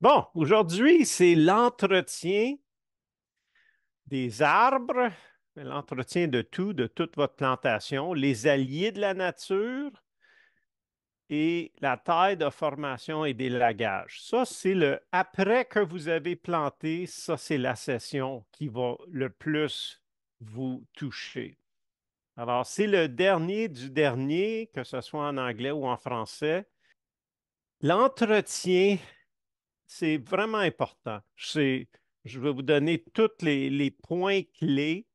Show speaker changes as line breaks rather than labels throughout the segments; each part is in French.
Bon, aujourd'hui, c'est l'entretien des arbres, l'entretien de tout, de toute votre plantation, les alliés de la nature et la taille de formation et d'élagage. Ça, c'est le après que vous avez planté, ça, c'est la session qui va le plus vous toucher. Alors, c'est le dernier du dernier, que ce soit en anglais ou en français. L'entretien, c'est vraiment important. Je vais vous donner tous les points clés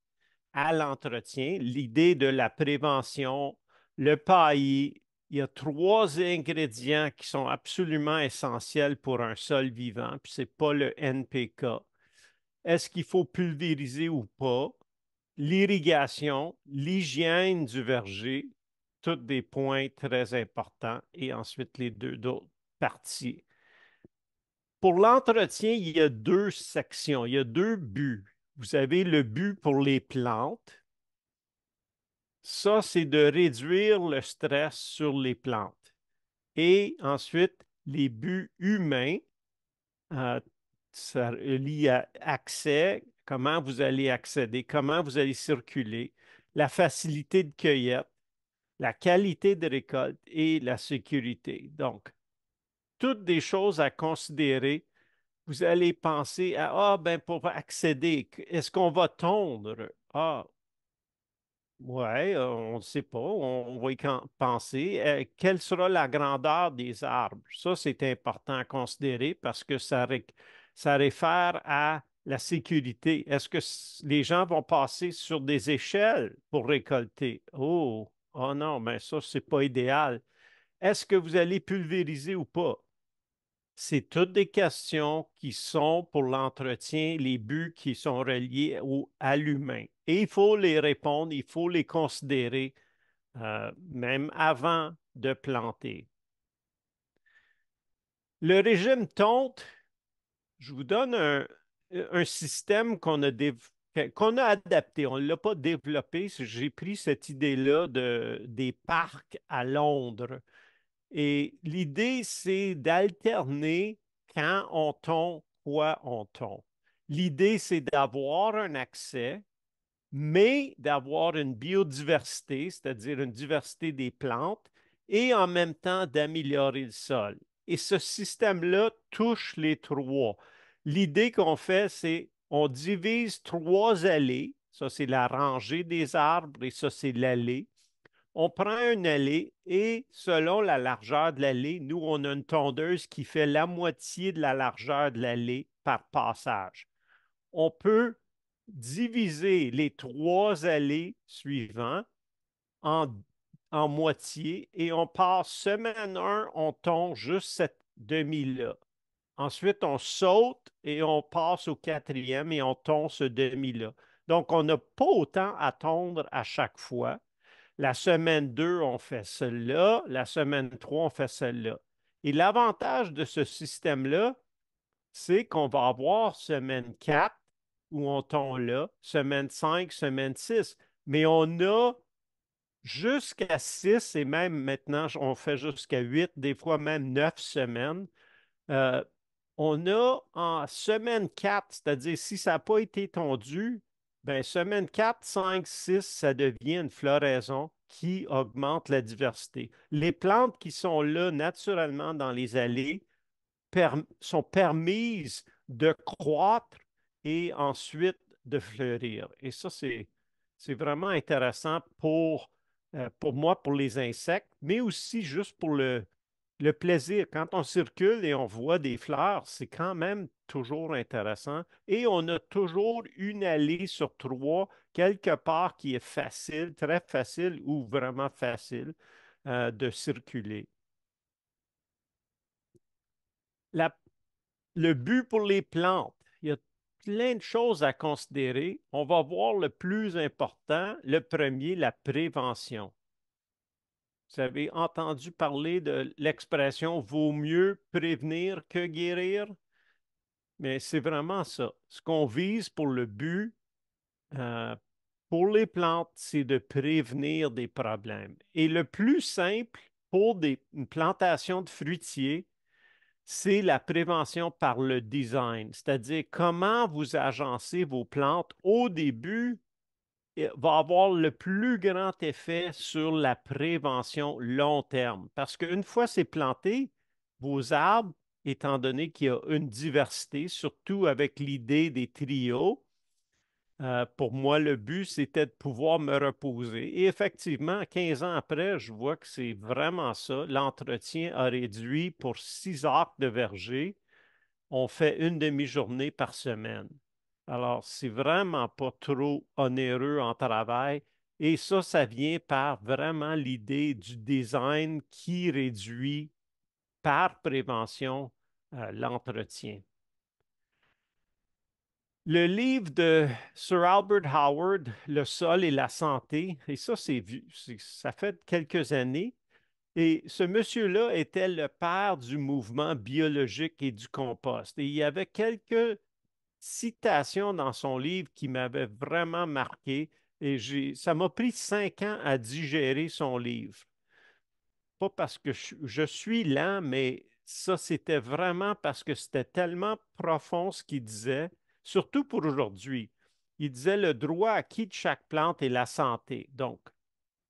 à l'entretien, l'idée de la prévention, le paillis. Il y a trois ingrédients qui sont absolument essentiels pour un sol vivant, puis ce n'est pas le NPK. Est-ce qu'il faut pulvériser ou pas? L'irrigation, l'hygiène du verger, tous des points très importants, et ensuite les deux autres parties. Pour l'entretien, il y a deux sections, il y a deux buts. Vous avez le but pour les plantes. Ça, c'est de réduire le stress sur les plantes. Et ensuite, les buts humains, euh, ça lie à accès, comment vous allez accéder, comment vous allez circuler, la facilité de cueillette, la qualité de récolte et la sécurité. Donc, toutes des choses à considérer. Vous allez penser à, ah, ben, pour accéder, est-ce qu'on va tondre? Ah, ouais, on ne sait pas, on va penser. Quelle sera la grandeur des arbres? Ça, c'est important à considérer parce que ça réfère à la sécurité. Est-ce que les gens vont passer sur des échelles pour récolter? Oh non, mais ça, c'est pas idéal. Est-ce que vous allez pulvériser ou pas? C'est toutes des questions qui sont pour l'entretien, les buts qui sont reliés à l'humain. Et il faut les répondre, il faut les considérer, même avant de planter. Le régime tonte, je vous donne un système qu'on a adapté. On ne l'a pas développé. J'ai pris cette idée-là des parcs à Londres. Et l'idée, c'est d'alterner quand on tombe, quoi on tombe. L'idée, c'est d'avoir un accès, mais d'avoir une biodiversité, c'est-à-dire une diversité des plantes, et en même temps d'améliorer le sol. Et ce système-là touche les trois. L'idée qu'on fait, c'est on divise trois allées. Ça, c'est la rangée des arbres et ça, c'est l'allée. On prend une allée et selon la largeur de l'allée, nous, on a une tondeuse qui fait la moitié de la largeur de l'allée par passage. On peut diviser les trois allées suivantes en, en moitié et on passe semaine 1, on tombe juste cette demi-là. Ensuite, on saute et on passe au quatrième et on tombe ce demi-là. Donc, on n'a pas autant à tondre à chaque fois. La semaine 2, on fait celle-là. La semaine 3, on fait celle-là. Et l'avantage de ce système-là, c'est qu'on va avoir semaine 4 où on tombe là, semaine 5, semaine 6. Mais on a jusqu'à 6 et même maintenant, on fait jusqu'à 8, des fois même 9 semaines. Euh, on a en semaine 4, c'est-à-dire si ça n'a pas été tondu, ben semaine 4, 5, 6, ça devient une floraison qui augmente la diversité. Les plantes qui sont là naturellement dans les allées sont permises de croître et ensuite de fleurir. Et ça, c'est vraiment intéressant pour moi, pour les insectes, mais aussi juste pour le plaisir. Quand on circule et on voit des fleurs, c'est quand même toujours intéressant. Et on a toujours une allée sur trois, quelque part, qui est facile, très facile ou vraiment facile de circuler. La Le but pour les plantes, il y a plein de choses à considérer. On va voir le plus important, le premier, la prévention. Vous avez entendu parler de l'expression vaut mieux prévenir que guérir, mais c'est vraiment ça. Ce qu'on vise pour le but, euh, pour les plantes, c'est de prévenir des problèmes. Et le plus simple pour une plantation de fruitiers, c'est la prévention par le design, c'est-à-dire comment vous agencez vos plantes au début va avoir le plus grand effet sur la prévention long terme. Parce qu'une fois c'est planté, vos arbres, étant donné qu'il y a une diversité, surtout avec l'idée des trios, pour moi, le but, c'était de pouvoir me reposer. Et effectivement, 15 ans après, je vois que c'est vraiment ça. L'entretien a réduit pour 6 arcs de verger. On fait une demi-journée par semaine. Alors, c'est vraiment pas trop onéreux en travail. Et ça vient par vraiment l'idée du design qui réduit par prévention l'entretien. Le livre de Sir Albert Howard, Le sol et la santé, et ça, c'est vu, ça fait quelques années. Et ce monsieur-là était le père du mouvement biologique et du compost. Et il y avait quelques citations dans son livre qui m'avaient vraiment marqué. Et ça m'a pris 5 ans à digérer son livre. Pas parce que je suis lent, mais ça, c'était vraiment parce que c'était tellement profond ce qu'il disait, surtout pour aujourd'hui. Il disait le droit acquis de chaque plante est la santé. Donc,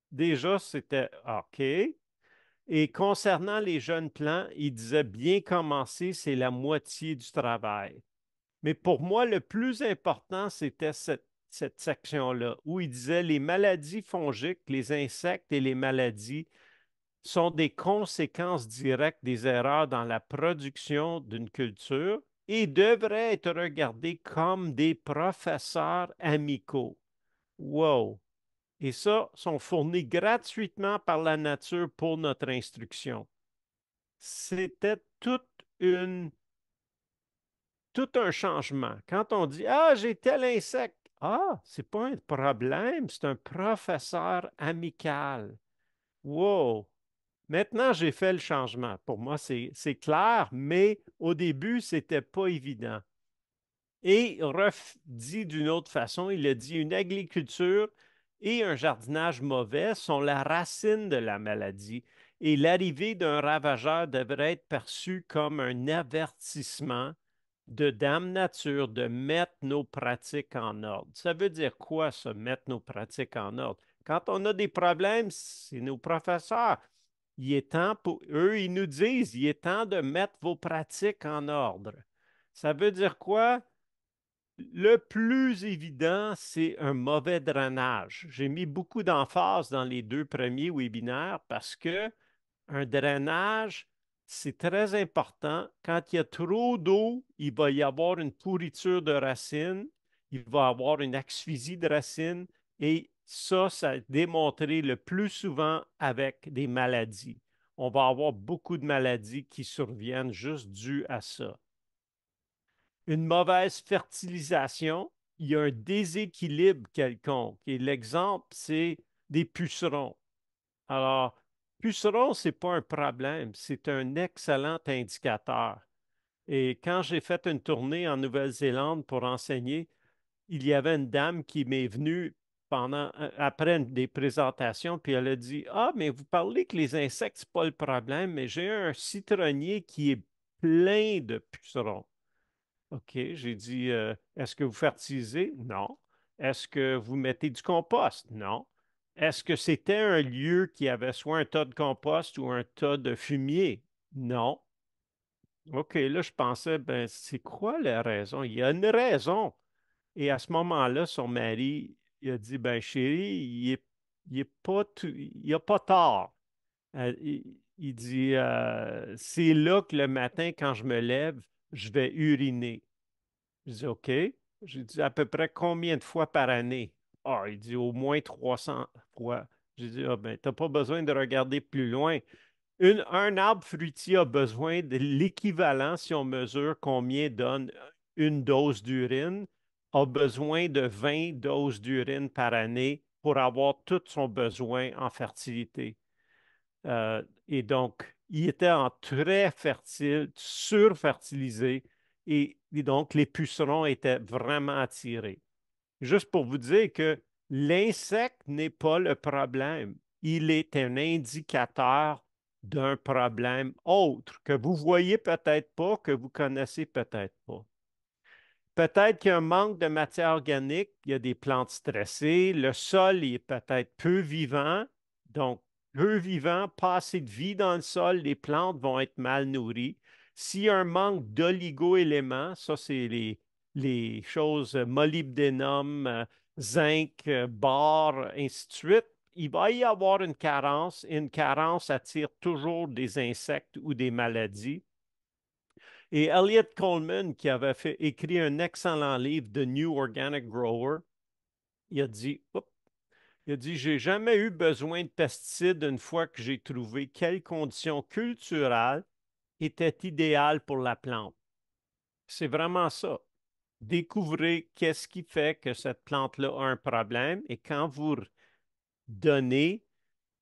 déjà, c'était OK. Et concernant les jeunes plants, il disait bien commencer, c'est la moitié du travail. Mais pour moi, le plus important, c'était cette section-là, où il disait les maladies fongiques, les insectes et les maladies sont des conséquences directes des erreurs dans la production d'une culture et devraient être regardées comme des professeurs amicaux. Wow! Et ça, sont fournis gratuitement par la nature pour notre instruction. C'était une, tout un changement. Quand on dit ah, j'ai tel insecte, ah, c'est pas un problème, c'est un professeur amical. Wow! Maintenant, j'ai fait le changement. Pour moi, c'est clair, mais au début, c'était pas évident. Et dit d'une autre façon, il a dit une agriculture et un jardinage mauvais sont la racine de la maladie et l'arrivée d'un ravageur devrait être perçue comme un avertissement de Dame Nature de mettre nos pratiques en ordre. Ça veut dire quoi, ça, mettre nos pratiques en ordre? Quand on a des problèmes, c'est nos professeurs. Il est temps pour eux, ils nous disent, il est temps de mettre vos pratiques en ordre. Ça veut dire quoi? Le plus évident, c'est un mauvais drainage. J'ai mis beaucoup d'emphase dans les 2 premiers webinaires parce que un drainage, c'est très important. Quand il y a trop d'eau, il va y avoir une pourriture de racines, il va y avoir une asphyxie de racines et ça a démontré le plus souvent avec des maladies. On va avoir beaucoup de maladies qui surviennent juste dues à ça. Une mauvaise fertilisation, il y a un déséquilibre quelconque. Et l'exemple, c'est des pucerons. Alors, puceron, ce n'est pas un problème, c'est un excellent indicateur. Et quand j'ai fait une tournée en Nouvelle-Zélande pour enseigner, il y avait une dame qui m'est venue après des présentations, puis elle a dit, ah, mais vous parlez que les insectes, ce n'est pas le problème, mais j'ai un citronnier qui est plein de pucerons. OK, j'ai dit, est-ce que vous fertilisez? Non. Est-ce que vous mettez du compost? Non. Est-ce que c'était un lieu qui avait soit un tas de compost ou un tas de fumier? Non. OK, là, je pensais, ben, c'est quoi la raison? Il y a une raison. Et à ce moment-là, son mari, il a dit, ben, chérie, il est pas il a pas tort. Il dit, c'est là que le matin, quand je me lève, je vais uriner. Je dis, OK. J'ai dit, à peu près combien de fois par année? Ah, il dit, au moins 300 fois. J'ai dit, ah ben, t'as pas besoin de regarder plus loin. Un arbre fruitier a besoin de l'équivalent, si on mesure combien donne une dose d'urine, a besoin de 20 doses d'urine par année pour avoir tout son besoin en fertilité. Et donc, il était en très fertile, surfertilisé, et donc les pucerons étaient vraiment attirés. Juste pour vous dire que l'insecte n'est pas le problème. Il est un indicateur d'un problème autre que vous voyez peut-être pas, que vous connaissez peut-être pas. Peut-être qu'il y a un manque de matière organique, il y a des plantes stressées, le sol est peut-être peu vivant, donc peu vivant, pas assez de vie dans le sol, les plantes vont être mal nourries. S'il y a un manque d'oligo-éléments, ça c'est les choses molybdénum, zinc, bore, ainsi de suite, il va y avoir une carence et une carence attire toujours des insectes ou des maladies. Et Elliot Coleman, qui avait écrit un excellent livre, The New Organic Grower, il a dit, j'ai jamais eu besoin de pesticides une fois que j'ai trouvé quelles conditions culturelles étaient idéales pour la plante. C'est vraiment ça. Découvrez qu'est-ce qui fait que cette plante-là a un problème et quand vous donnez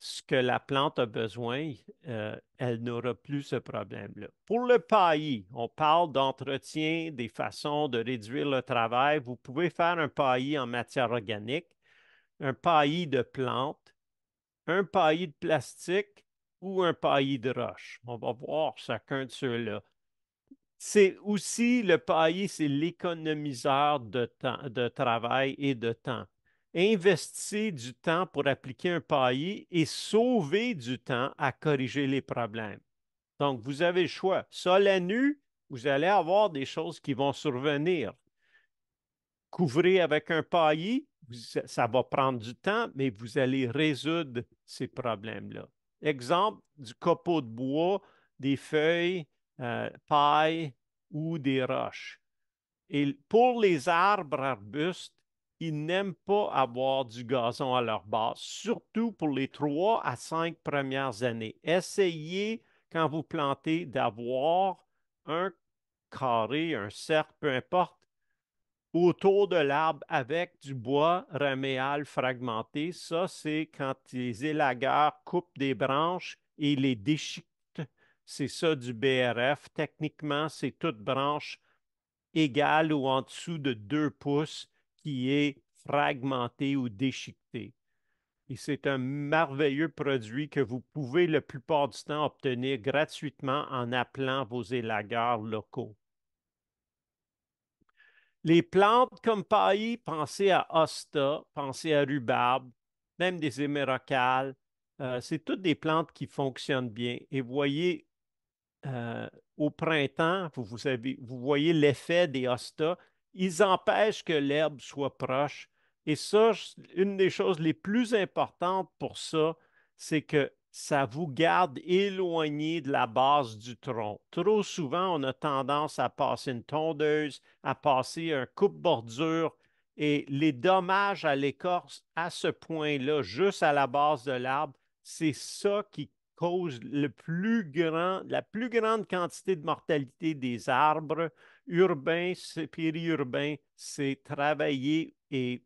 ce que la plante a besoin, elle n'aura plus ce problème-là. Pour le paillis, on parle d'entretien, des façons de réduire le travail. Vous pouvez faire un paillis en matière organique, un paillis de plantes, un paillis de plastique ou un paillis de roche. On va voir chacun de ceux-là. C'est aussi le paillis, c'est l'économiseur de temps, de travail et de temps. Investissez du temps pour appliquer un paillis et sauvez du temps à corriger les problèmes. Donc, vous avez le choix. Sol à nu, vous allez avoir des choses qui vont survenir. Couvrez avec un paillis, ça va prendre du temps, mais vous allez résoudre ces problèmes-là. Exemple, du copeau de bois, des feuilles, paille ou des roches. Et pour les arbres, arbustes, ils n'aiment pas avoir du gazon à leur base, surtout pour les 3 à 5 premières années. Essayez, quand vous plantez, d'avoir un carré, un cercle, peu importe, autour de l'arbre avec du bois raméal fragmenté. Ça, c'est quand les élagueurs coupent des branches et les déchiquetent. C'est ça du BRF. Techniquement, c'est toute branche égale ou en dessous de 2 pouces qui est fragmentée ou déchiquetée. Et c'est un merveilleux produit que vous pouvez la plupart du temps obtenir gratuitement en appelant vos élagueurs locaux. Les plantes comme paillis, pensez à hosta, pensez à rhubarbe, même des hémérocalles. C'est toutes des plantes qui fonctionnent bien. Et voyez, euh, au printemps, vous voyez l'effet des hostas. Ils empêchent que l'herbe soit proche. Et ça, une des choses les plus importantes pour ça, c'est que ça vous garde éloigné de la base du tronc. Trop souvent, on a tendance à passer une tondeuse, à passer un coupe-bordure et les dommages à l'écorce à ce point-là, juste à la base de l'arbre, c'est ça qui cause la plus grande quantité de mortalité des arbres urbains, périurbains, c'est travailler et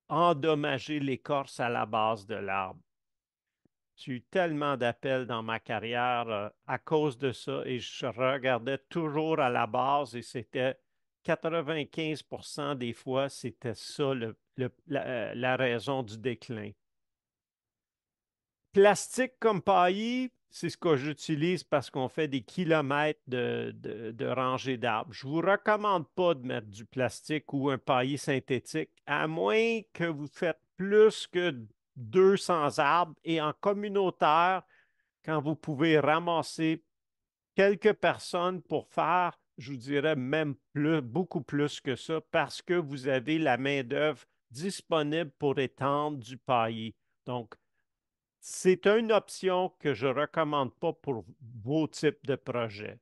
endommager l'écorce à la base de l'arbre. J'ai eu tellement d'appels dans ma carrière à cause de ça et je regardais toujours à la base et c'était 95% des fois, c'était ça la raison du déclin. Plastique comme paillis, c'est ce que j'utilise parce qu'on fait des kilomètres de rangées d'arbres. Je ne vous recommande pas de mettre du plastique ou un paillis synthétique, à moins que vous faites plus que 200 arbres et en communautaire, quand vous pouvez ramasser quelques personnes pour faire, je vous dirais même plus, beaucoup plus que ça, parce que vous avez la main-d'œuvre disponible pour étendre du paillis. Donc, c'est une option que je ne recommande pas pour vos types de projets.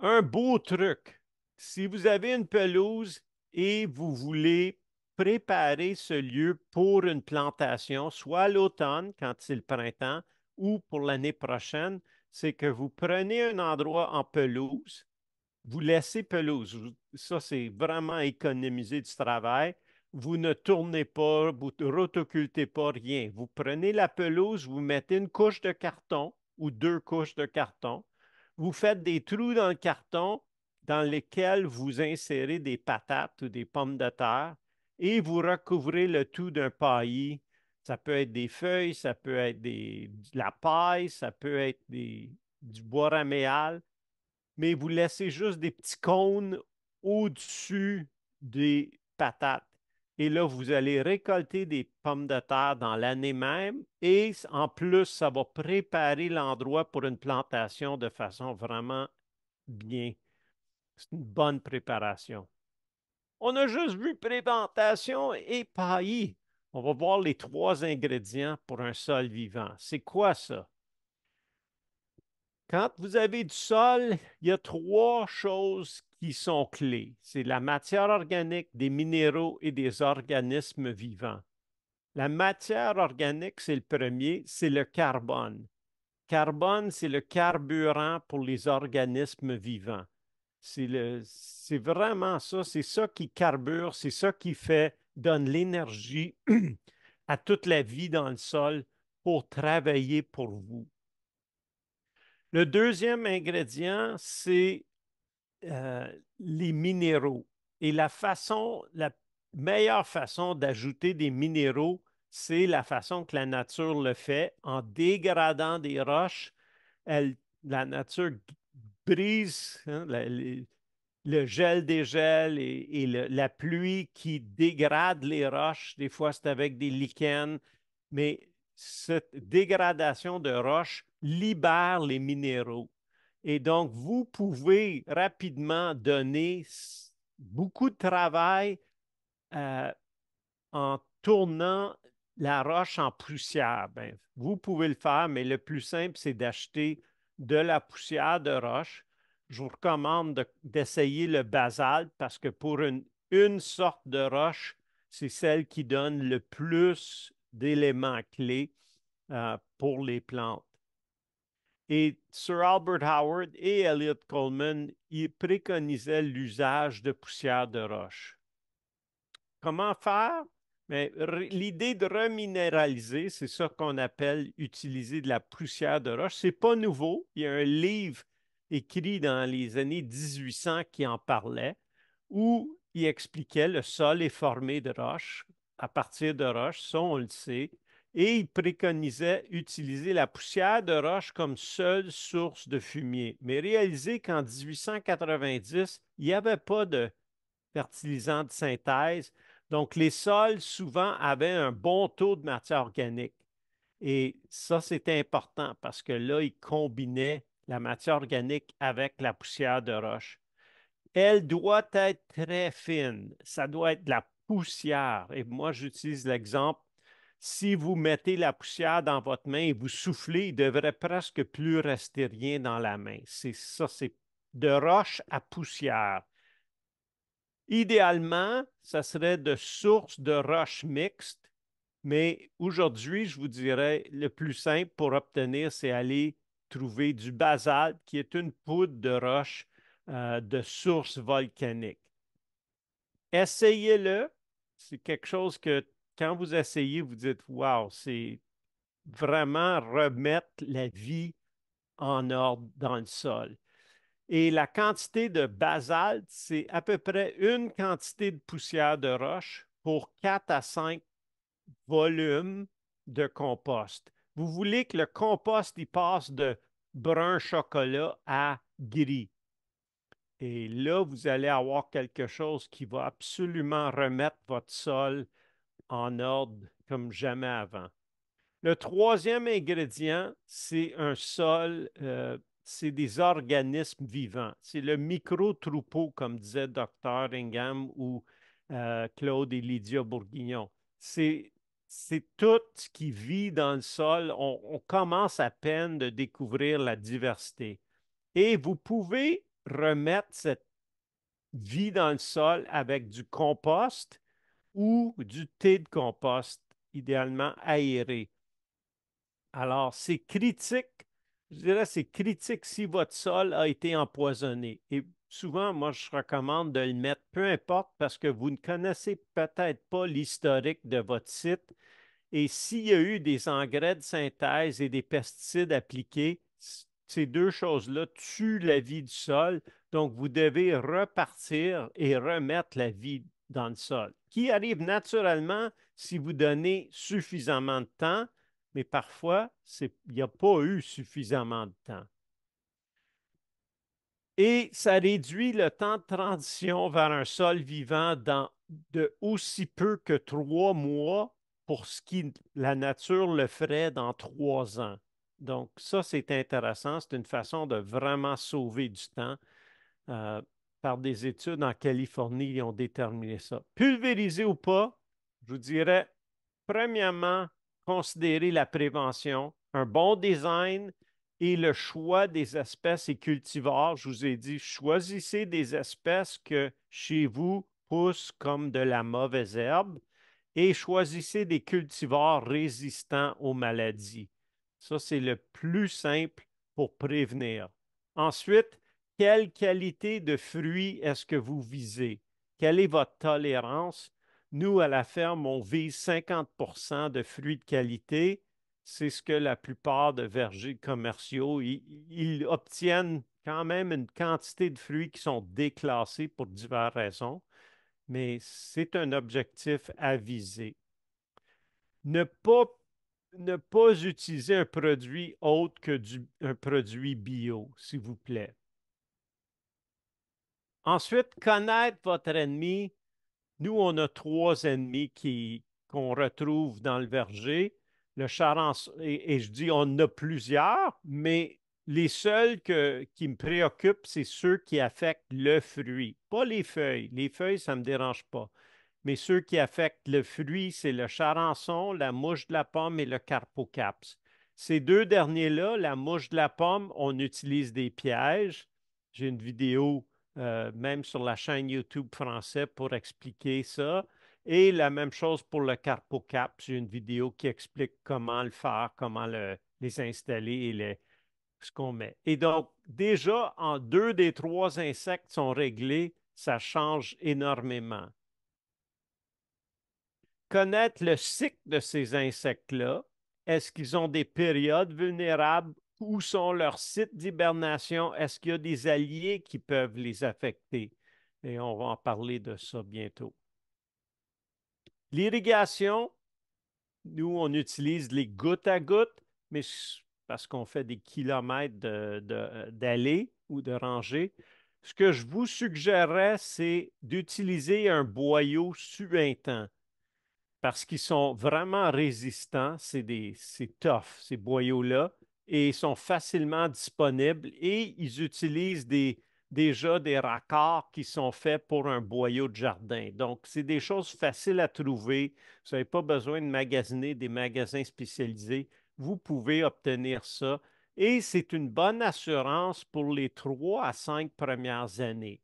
Un beau truc, si vous avez une pelouse et vous voulez préparer ce lieu pour une plantation, soit à l'automne, quand c'est le printemps, ou pour l'année prochaine, c'est que vous prenez un endroit en pelouse, vous laissez pelouse. Ça, c'est vraiment économiser du travail. Vous ne tournez pas, vous ne rotocultez pas rien. Vous prenez la pelouse, vous mettez une couche de carton ou 2 couches de carton. Vous faites des trous dans le carton dans lesquels vous insérez des patates ou des pommes de terre et vous recouvrez le tout d'un paillis. Ça peut être des feuilles, ça peut être de la paille, ça peut être du bois raméal, mais vous laissez juste des petits cônes au-dessus des patates. Et là, vous allez récolter des pommes de terre dans l'année même et en plus, ça va préparer l'endroit pour une plantation de façon vraiment bien. C'est une bonne préparation. On a juste vu préventation et paillis. On va voir les trois ingrédients pour un sol vivant. C'est quoi ça? Quand vous avez du sol, il y a trois choses qui sont clés. C'est la matière organique, des minéraux et des organismes vivants. La matière organique, c'est le premier, c'est le carbone. Carbone, c'est le carburant pour les organismes vivants. C'est vraiment ça, c'est ça qui carbure, c'est ça qui fait, donne l'énergie à toute la vie dans le sol pour travailler pour vous. Le deuxième ingrédient, c'est les minéraux. Et la meilleure façon d'ajouter des minéraux, c'est la façon que la nature le fait en dégradant des roches. La nature brise hein, le gel des gels et la pluie qui dégrade les roches. Des fois, c'est avec des lichens, mais cette dégradation de roches libère les minéraux. Et donc, vous pouvez rapidement donner beaucoup de travail euh, en tournant la roche en poussière. Ben, vous pouvez le faire, mais le plus simple, c'est d'acheter de la poussière de roche. Je vous recommande d'essayer le basalte parce que pour une sorte de roche, c'est celle qui donne le plus d'éléments clés pour les plantes. Et Sir Albert Howard et Elliott Coleman ils préconisaient l'usage de poussière de roche. Comment faire? Mais l'idée de reminéraliser, c'est ça qu'on appelle utiliser de la poussière de roche. C'est pas nouveau. Il y a un livre écrit dans les années 1800 qui en parlait, où il expliquait le sol est formé de roches, à partir de roches, ça on le sait, et il préconisait utiliser la poussière de roche comme seule source de fumier. Mais réalisez qu'en 1890, il n'y avait pas de fertilisants de synthèse. Donc, les sols, souvent, avaient un bon taux de matière organique. Et ça, c'était important parce que là, ils combinaient la matière organique avec la poussière de roche. Elle doit être très fine. Ça doit être de la poussière. Et moi, j'utilise l'exemple. Si vous mettez la poussière dans votre main et vous soufflez, il devrait presque plus rester rien dans la main. C'est ça, c'est de roche à poussière. Idéalement, ça serait de sources de roches mixtes, mais aujourd'hui, je vous dirais, le plus simple pour obtenir, c'est aller trouver du basalte, qui est une poudre de roche de source volcanique. Essayez-le. C'est quelque chose que quand vous essayez, vous dites, wow, c'est vraiment remettre la vie en ordre dans le sol. Et la quantité de basalte, c'est à peu près une quantité de poussière de roche pour 4 à 5 volumes de compost. Vous voulez que le compost il passe de brun chocolat à gris. Et là, vous allez avoir quelque chose qui va absolument remettre votre sol en ordre comme jamais avant. Le troisième ingrédient, c'est un sol, c'est des organismes vivants. C'est le micro-troupeau, comme disait Dr. Ingham ou Claude et Lydia Bourguignon. C'est, c'est tout ce qui vit dans le sol. On commence à peine de découvrir la diversité. Et vous pouvez remettre cette vie dans le sol avec du compost ou du thé de compost, idéalement aéré. Alors, c'est critique, je dirais, c'est critique si votre sol a été empoisonné. Et souvent, moi, je recommande de le mettre, peu importe, parce que vous ne connaissez peut-être pas l'historique de votre site. Et s'il y a eu des engrais de synthèse et des pesticides appliqués, ces deux choses-là tuent la vie du sol. Donc, vous devez repartir et remettre la vie dans le sol. qui arrive naturellement si vous donnez suffisamment de temps, mais parfois, il n'y a pas eu suffisamment de temps. Et ça réduit le temps de transition vers un sol vivant de aussi peu que 3 mois pour ce qui la nature le ferait dans 3 ans. Donc, ça, c'est intéressant. C'est une façon de vraiment sauver du temps. Euh, Par des études en Californie, ils ont déterminé ça. Pulvérisé ou pas, je vous dirais, premièrement, considérer la prévention, un bon design et le choix des espèces et cultivars. Je vous ai dit, choisissez des espèces que chez vous poussent comme de la mauvaise herbe et choisissez des cultivars résistants aux maladies. Ça, c'est le plus simple pour prévenir. Ensuite, quelle qualité de fruits est-ce que vous visez? Quelle est votre tolérance? Nous, à la ferme, on vise 50% de fruits de qualité. C'est ce que la plupart de vergers commerciaux, ils obtiennent quand même une quantité de fruits qui sont déclassés pour diverses raisons, mais c'est un objectif à viser. Ne pas, ne pas utiliser un produit autre que un produit bio, s'il vous plaît. Ensuite, connaître votre ennemi. Nous, on a 3 ennemis qu'on retrouve dans le verger. Le charançon, et je dis on en a plusieurs, mais les seuls qui me préoccupent, c'est ceux qui affectent le fruit, pas les feuilles. Les feuilles, ça ne me dérange pas. Mais ceux qui affectent le fruit, c'est le charançon, la mouche de la pomme et le carpocaps. Ces deux derniers-là, la mouche de la pomme, on utilise des pièges. J'ai une vidéo même sur la chaîne YouTube français pour expliquer ça. Et la même chose pour le carpocaps. J'ai une vidéo qui explique comment le faire, comment les installer et ce qu'on met. Et donc, déjà, en 2 des 3 insectes sont réglés, ça change énormément. Connaître le cycle de ces insectes-là. Est-ce qu'ils ont des périodes vulnérables? Où sont leurs sites d'hibernation? Est-ce qu'il y a des alliés qui peuvent les affecter? Et on va en parler de ça bientôt. L'irrigation, nous, on utilise les gouttes à gouttes, mais parce qu'on fait des kilomètres d'allées ou de rangées. Ce que je vous suggérerais, c'est d'utiliser un boyau suintant parce qu'ils sont vraiment résistants. C'est tough, ces boyaux-là, et ils sont facilement disponibles et ils utilisent déjà des raccords qui sont faits pour un boyau de jardin. Donc, c'est des choses faciles à trouver. Vous n'avez pas besoin de magasiner des magasins spécialisés. Vous pouvez obtenir ça et c'est une bonne assurance pour les 3 à 5 premières années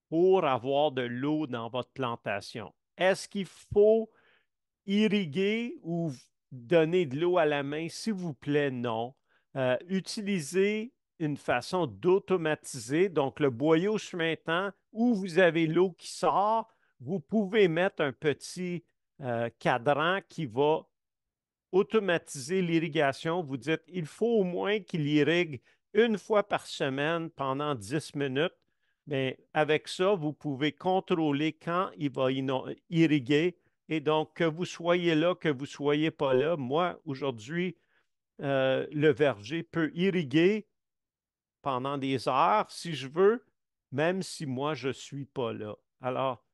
pour avoir de l'eau dans votre plantation. Est-ce qu'il faut irriguer ou donner de l'eau à la main, s'il vous plaît, non. Utilisez une façon d'automatiser, donc le boyau suintant, où vous avez l'eau qui sort, vous pouvez mettre un petit cadran qui va automatiser l'irrigation. Vous dites, il faut au moins qu'il irrigue 1 fois par semaine pendant 10 minutes. Mais avec ça, vous pouvez contrôler quand il va irriguer. Et donc, que vous soyez là, que vous ne soyez pas là, moi, aujourd'hui, le verger peut irriguer pendant des heures si je veux, même si moi, je ne suis pas là. Alors,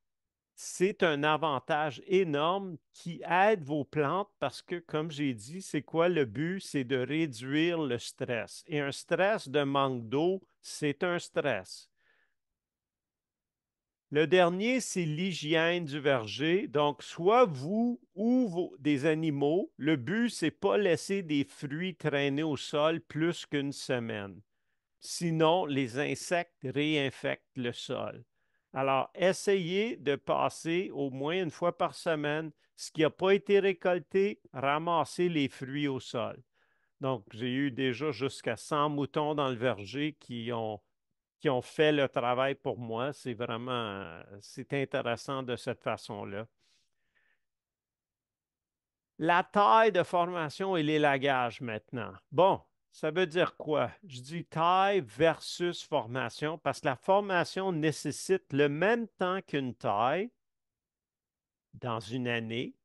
c'est un avantage énorme qui aide vos plantes parce que, comme j'ai dit, c'est quoi le but? C'est de réduire le stress. Et un stress de manque d'eau, c'est un stress. Le dernier, c'est l'hygiène du verger. Donc, soit vous ou des animaux, le but, c'est pas laisser des fruits traîner au sol plus qu'une semaine. Sinon, les insectes réinfectent le sol. Alors, essayez de passer au moins 1 fois par semaine ce qui n'a pas été récolté, ramasser les fruits au sol. Donc, j'ai eu déjà jusqu'à 100 moutons dans le verger qui ont fait le travail pour moi. C'est vraiment, c'est intéressant de cette façon-là. La taille de formation et l'élagage maintenant. Bon, ça veut dire quoi? Je dis taille versus formation parce que la formation nécessite le même temps qu'une taille, dans une année,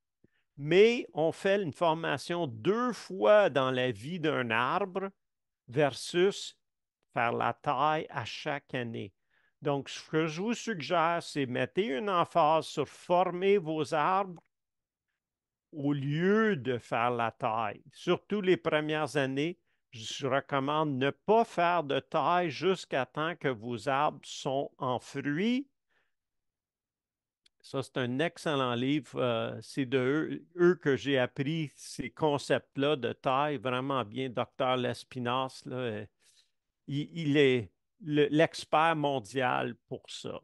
mais on fait une formation 2 fois dans la vie d'un arbre versus faire la taille à chaque année. Donc, ce que je vous suggère, c'est mettez une emphase sur former vos arbres au lieu de faire la taille. Surtout les premières années, je recommande ne pas faire de taille jusqu'à temps que vos arbres sont en fruits. Ça, c'est un excellent livre. C'est de eux que j'ai appris ces concepts-là de taille vraiment bien. Docteur Lespinasse, là, il est l'expert mondial pour ça.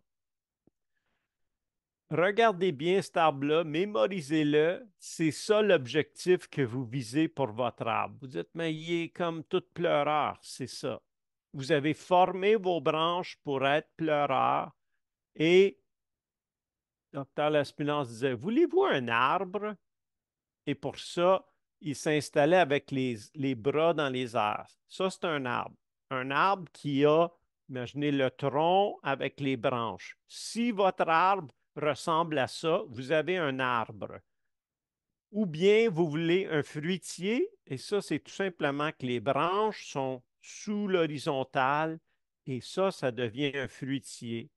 Regardez bien cet arbre-là, mémorisez-le. C'est ça l'objectif que vous visez pour votre arbre. Vous dites, mais il est comme tout pleureur. C'est ça. Vous avez formé vos branches pour être pleureur et Docteur Lespinasse disait, voulez-vous un arbre? Et pour ça, il s'installait avec les bras dans les airs. Ça, c'est un arbre. Un arbre qui a, imaginez le tronc avec les branches. Si votre arbre ressemble à ça, vous avez un arbre. Ou bien vous voulez un fruitier, et ça, c'est tout simplement que les branches sont sous l'horizontale, et ça devient un fruitier.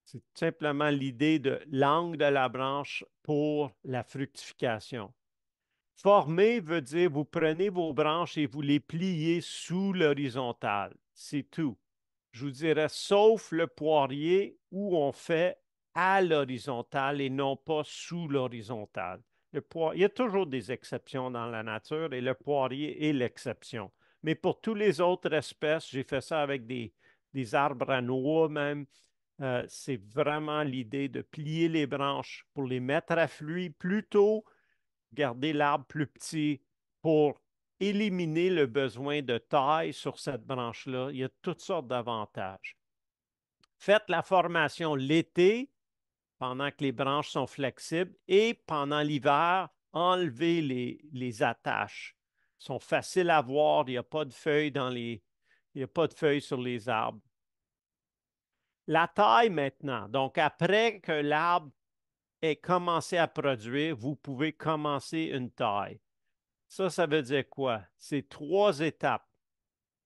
C'est tout simplement l'idée de l'angle de la branche pour la fructification. Former veut dire vous prenez vos branches et vous les pliez sous l'horizontale. C'est tout. Je vous dirais, sauf le poirier où on fait à l'horizontale et non pas sous l'horizontale. Il y a toujours des exceptions dans la nature et le poirier est l'exception. Mais pour toutes les autres espèces, j'ai fait ça avec des arbres à noix même. C'est vraiment l'idée de plier les branches pour les mettre à fruit plutôt garder l'arbre plus petit pour éliminer le besoin de taille sur cette branche-là. Il y a toutes sortes d'avantages. Faites la formation l'été pendant que les branches sont flexibles et pendant l'hiver, enlevez les attaches. Ils sont faciles à voir, il n'y a pas de feuilles il n'y a pas de feuilles sur les arbres. La taille maintenant. Donc, après que l'arbre ait commencé à produire, vous pouvez commencer une taille. Ça veut dire quoi? C'est 3 étapes.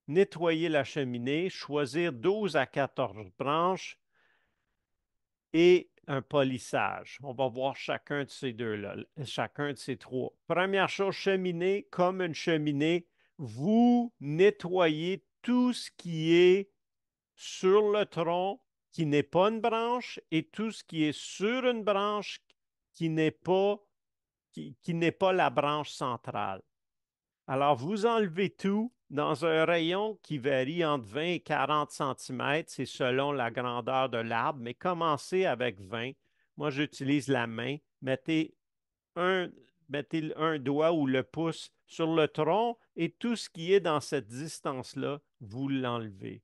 Nettoyer la cheminée, choisir 12 à 14 branches et un polissage. On va voir chacun de ces deux-là, chacun de ces trois. Première chose, cheminée, comme une cheminée, vous nettoyez tout ce qui est sur le tronc qui n'est pas une branche et tout ce qui est sur une branche qui n'est pas, qui n'est pas la branche centrale. Alors, vous enlevez tout dans un rayon qui varie entre 20 et 40 centimètres, c'est selon la grandeur de l'arbre, mais commencez avec 20. Moi, j'utilise la main. Un, mettez un doigt ou le pouce sur le tronc et tout ce qui est dans cette distance-là, vous l'enlevez.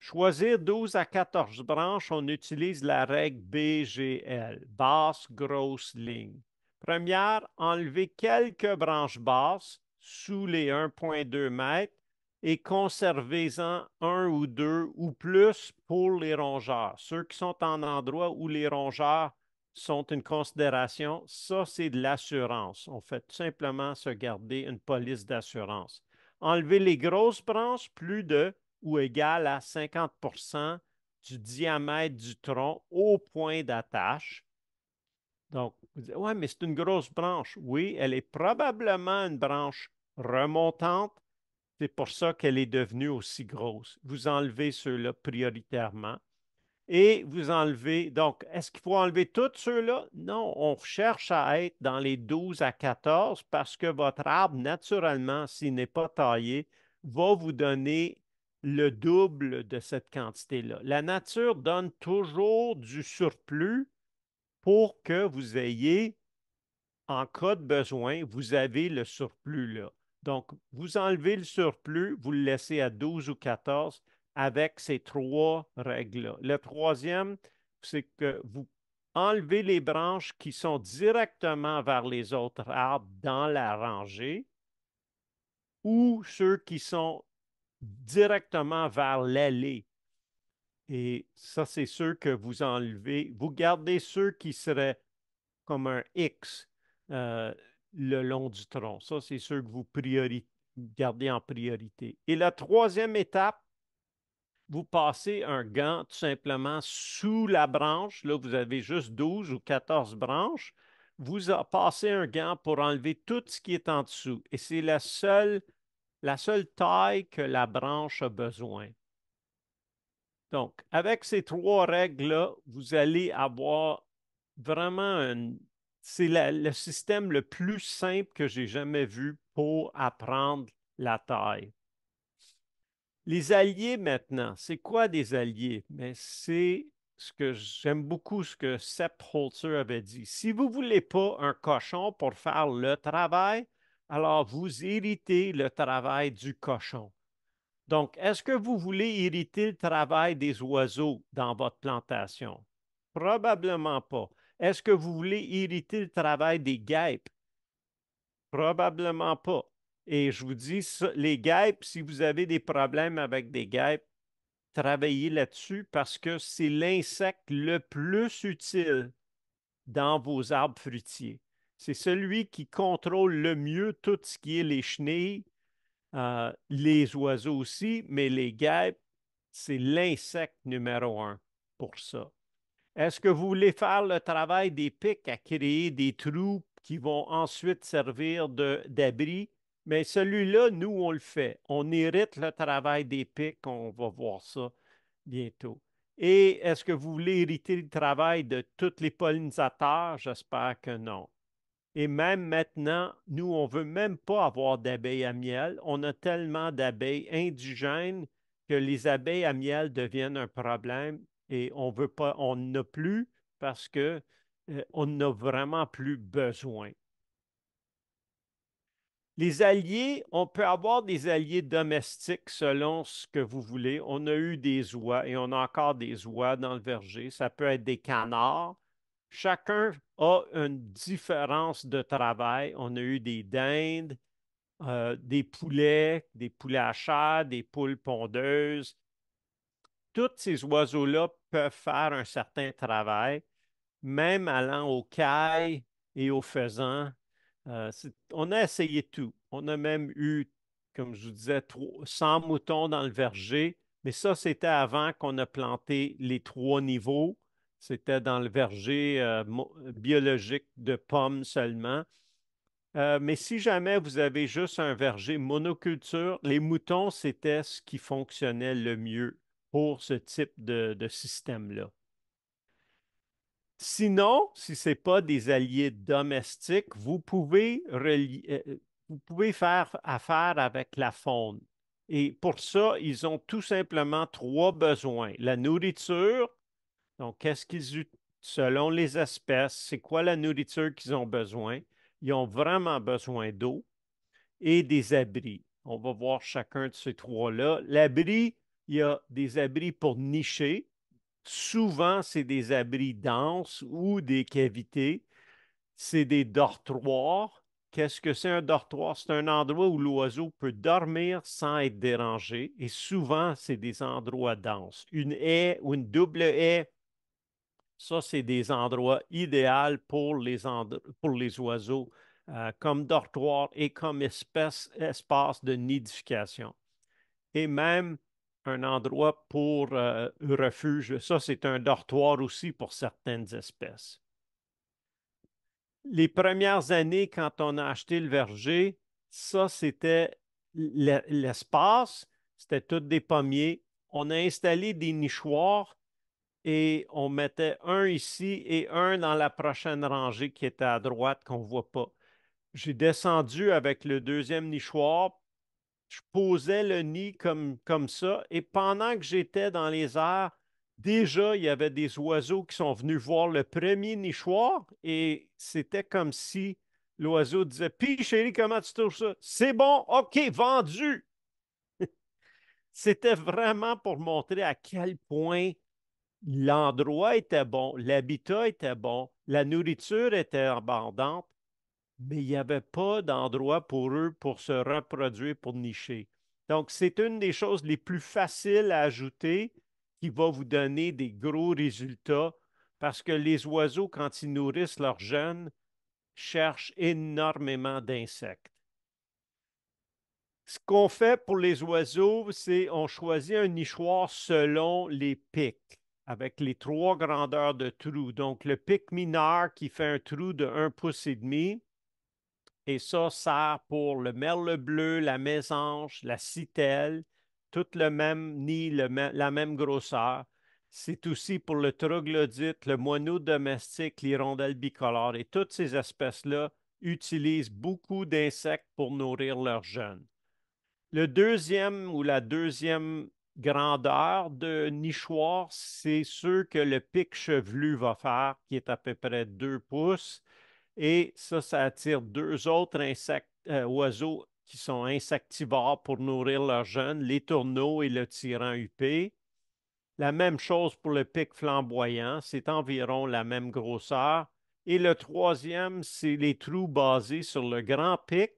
Choisir 12 à 14 branches, on utilise la règle BGL, basse, grosse ligne. Première, enlevez quelques branches basses sous les 1,2 mètres et conservez-en un ou deux ou plus pour les rongeurs. Ceux qui sont en endroit où les rongeurs sont une considération, ça c'est de l'assurance. On fait tout simplement se garder une police d'assurance. Enlevez les grosses branches, plus de ou égal à 50 du diamètre du tronc au point d'attache. Donc, vous dites, ouais, mais c'est une grosse branche. Oui, elle est probablement une branche remontante. C'est pour ça qu'elle est devenue aussi grosse. Vous enlevez ceux-là prioritairement et vous enlevez. Donc, est-ce qu'il faut enlever tous ceux-là? Non, on cherche à être dans les 12 à 14 parce que votre arbre, naturellement, s'il n'est pas taillé, va vous donner le double de cette quantité-là. La nature donne toujours du surplus pour que vous ayez, en cas de besoin, vous avez le surplus là. Donc, vous enlevez le surplus, vous le laissez à 12 ou 14 avec ces 3 règles-là. Le troisième, c'est que vous enlevez les branches qui sont directement vers les autres arbres dans la rangée ou ceux qui sont directement vers l'allée. Et ça, c'est ceux que vous enlevez. Vous gardez ceux qui seraient comme un X euh, le long du tronc. Ça, c'est ceux que vous gardez en priorité. Et la troisième étape, vous passez un gant tout simplement sous la branche. Là, vous avez juste 12 ou 14 branches. Passez un gant pour enlever tout ce qui est en dessous. Et c'est la seule taille que la branche a besoin. Donc, avec ces trois règles-là, vous allez avoir vraiment c'est le système le plus simple que j'ai jamais vu pour apprendre la taille. Les alliés maintenant, c'est quoi des alliés? Mais c'est ce que j'aime beaucoup, ce que Sepp Holzer avait dit. Si vous ne voulez pas un cochon pour faire le travail, alors vous héritez le travail du cochon. Donc, est-ce que vous voulez hériter le travail des oiseaux dans votre plantation? Probablement pas. Est-ce que vous voulez hériter le travail des guêpes? Probablement pas. Et je vous dis, les guêpes, si vous avez des problèmes avec des guêpes, travaillez là-dessus parce que c'est l'insecte le plus utile dans vos arbres fruitiers. C'est celui qui contrôle le mieux tout ce qui est les chenilles, les oiseaux aussi, mais les guêpes, c'est l'insecte numéro un pour ça. Est-ce que vous voulez faire le travail des pics à créer des trous qui vont ensuite servir d'abri? Mais celui-là, nous, on le fait. On hérite le travail des pics. On va voir ça bientôt. Et est-ce que vous voulez hériter le travail de tous les pollinisateurs? J'espère que non. Et même maintenant, nous, on ne veut même pas avoir d'abeilles à miel. On a tellement d'abeilles indigènes que les abeilles à miel deviennent un problème et on veut pas, on n'a plus parce que on n'a vraiment plus besoin. Les alliés, on peut avoir des alliés domestiques selon ce que vous voulez. On a eu des oies et on a encore des oies dans le verger. Ça peut être des canards. Chacun a une différence de travail. On a eu des dindes, des poulets à chair, des poules pondeuses. Tous ces oiseaux-là peuvent faire un certain travail, même allant aux cailles et aux faisans. On a essayé tout. On a même eu, comme je vous disais, 100 moutons dans le verger, mais ça, c'était avant qu'on a planté les trois niveaux. C'était dans le verger biologique de pommes seulement. Mais si jamais vous avez juste un verger monoculture, les moutons, c'était ce qui fonctionnait le mieux pour ce type de système-là. Sinon, si ce n'est pas des alliés domestiques, vous pouvez faire affaire avec la faune. Et pour ça, ils ont tout simplement trois besoins. La nourriture, donc qu'est-ce selon les espèces, c'est quoi la nourriture qu'ils ont besoin? Ils ont vraiment besoin d'eau et des abris. On va voir chacun de ces trois-là. L'abri, il y a des abris pour nicher. Souvent, c'est des abris denses ou des cavités. C'est des dortoirs. Qu'est-ce que c'est un dortoir? C'est un endroit où l'oiseau peut dormir sans être dérangé. Et souvent, c'est des endroits denses. Une haie ou une double haie, ça, c'est des endroits idéaux pour les oiseaux comme dortoir et comme espace de nidification et même un endroit pour refuge. Ça, c'est un dortoir aussi pour certaines espèces. Les premières années, quand on a acheté le verger, ça, c'était l'espace, c'était tous des pommiers. On a installé des nichoirs et on mettait un ici et un dans la prochaine rangée qui était à droite qu'on ne voit pas. J'ai descendu avec le deuxième nichoir, je posais le nid comme ça. Et pendant que j'étais dans les airs, déjà, il y avait des oiseaux qui sont venus voir le premier nichoir et c'était comme si l'oiseau disait: Puis, chérie, comment tu trouves ça? C'est bon, OK, vendu. C'était vraiment pour montrer à quel point l'endroit était bon, l'habitat était bon, la nourriture était abondante, mais il n'y avait pas d'endroit pour eux pour se reproduire, pour nicher. Donc, c'est une des choses les plus faciles à ajouter qui va vous donner des gros résultats parce que les oiseaux, quand ils nourrissent leurs jeunes, cherchent énormément d'insectes. Ce qu'on fait pour les oiseaux, c'est on choisit un nichoir selon les pics, avec les trois grandeurs de trous. Donc, le pic mineur qui fait un trou de 1,5 pouce, et ça sert pour le merle bleu, la mésange, la citelle, tout le même nid, la même grosseur. C'est aussi pour le troglodyte, le moineau domestique, l'hirondelle bicolore. Et toutes ces espèces-là utilisent beaucoup d'insectes pour nourrir leurs jeunes. Le deuxième ou la deuxième grandeur de nichoir, c'est ceux que le pic chevelu va faire, qui est à peu près 2 pouces. Et ça attire deux autres oiseaux qui sont insectivores pour nourrir leurs jeunes, les tourneaux et le tyran huppé. La même chose pour le pic flamboyant, c'est environ la même grosseur. Et le troisième, c'est les trous basés sur le grand pic.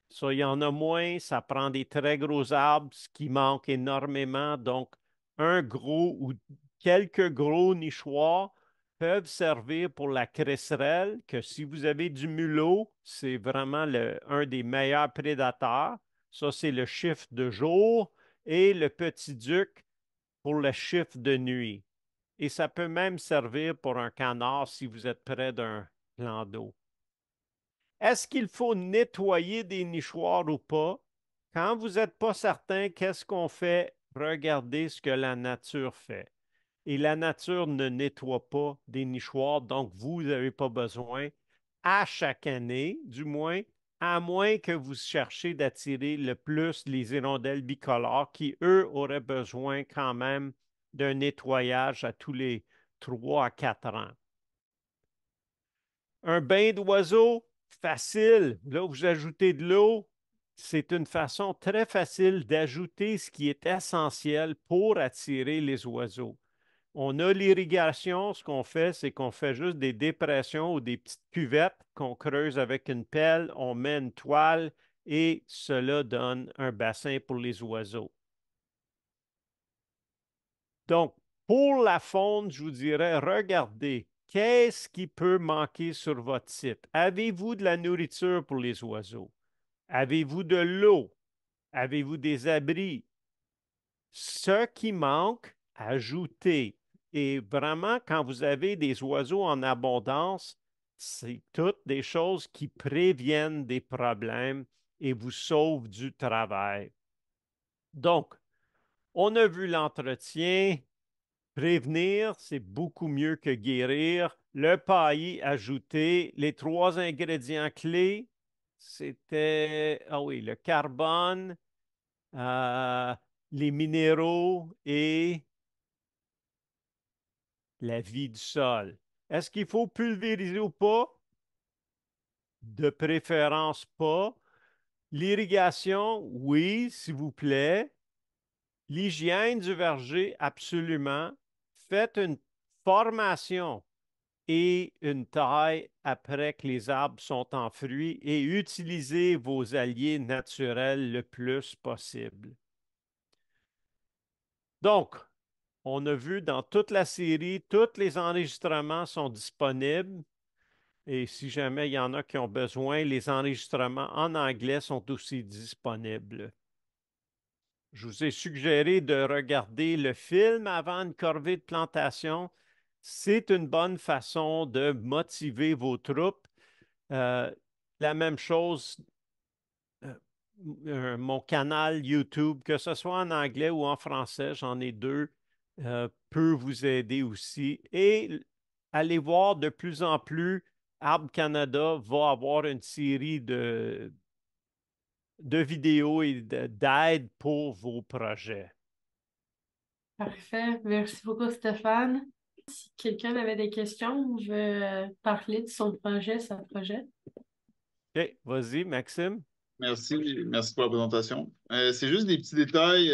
Ça, il y en a moins, ça prend des très gros arbres, ce qui manque énormément. Donc, un gros ou quelques gros nichoirs peuvent servir pour la cresserelle, que si vous avez du mulot, c'est vraiment un des meilleurs prédateurs. Ça, c'est le chiffre de jour et le petit duc pour le chiffre de nuit. Et ça peut même servir pour un canard si vous êtes près d'un plan d'eau. Est-ce qu'il faut nettoyer des nichoirs ou pas? Quand vous n'êtes pas certain, qu'est-ce qu'on fait? Regardez ce que la nature fait. Et la nature ne nettoie pas des nichoirs, donc vous n'avez pas besoin, à chaque année, du moins, à moins que vous cherchiez d'attirer le plus les hirondelles bicolores qui, eux, auraient besoin quand même d'un nettoyage à tous les 3 à 4 ans. Un bain d'oiseau, facile. Là, vous ajoutez de l'eau. C'est une façon très facile d'ajouter ce qui est essentiel pour attirer les oiseaux. On a l'irrigation. Ce qu'on fait, c'est qu'on fait juste des dépressions ou des petites cuvettes qu'on creuse avec une pelle. On met une toile et cela donne un bassin pour les oiseaux. Donc, pour la faune, je vous dirais, regardez, qu'est-ce qui peut manquer sur votre site? Avez-vous de la nourriture pour les oiseaux? Avez-vous de l'eau? Avez-vous des abris? Ce qui manque, ajoutez. Et vraiment, quand vous avez des oiseaux en abondance, c'est toutes des choses qui préviennent des problèmes et vous sauvent du travail. Donc, on a vu l'entretien. Prévenir, c'est beaucoup mieux que guérir. Le paillis ajouté, les trois ingrédients clés, c'était, ah oui, le carbone, euh, les minéraux et la vie du sol. Est-ce qu'il faut pulvériser ou pas? De préférence pas. L'irrigation, oui, s'il vous plaît. L'hygiène du verger, absolument. Faites une formation et une taille après que les arbres sont en fruits et utilisez vos alliés naturels le plus possible. Donc, on a vu dans toute la série, tous les enregistrements sont disponibles et si jamais il y en a qui ont besoin, les enregistrements en anglais sont aussi disponibles. Je vous ai suggéré de regarder le film avant une corvée de plantation. C'est une bonne façon de motiver vos troupes. Euh, la même chose, euh, mon canal YouTube, que ce soit en anglais ou en français, j'en ai deux, peut vous aider aussi. Et allez voir de plus en plus, Arbre Canada va avoir une série de vidéos et d'aides pour vos projets.
Parfait. Merci beaucoup, Stéphane. Si quelqu'un avait des questions ou veut parler de son projet, sa projet.
OK, vas-y, Maxime.
Merci, merci pour la présentation. C'est juste des petits détails.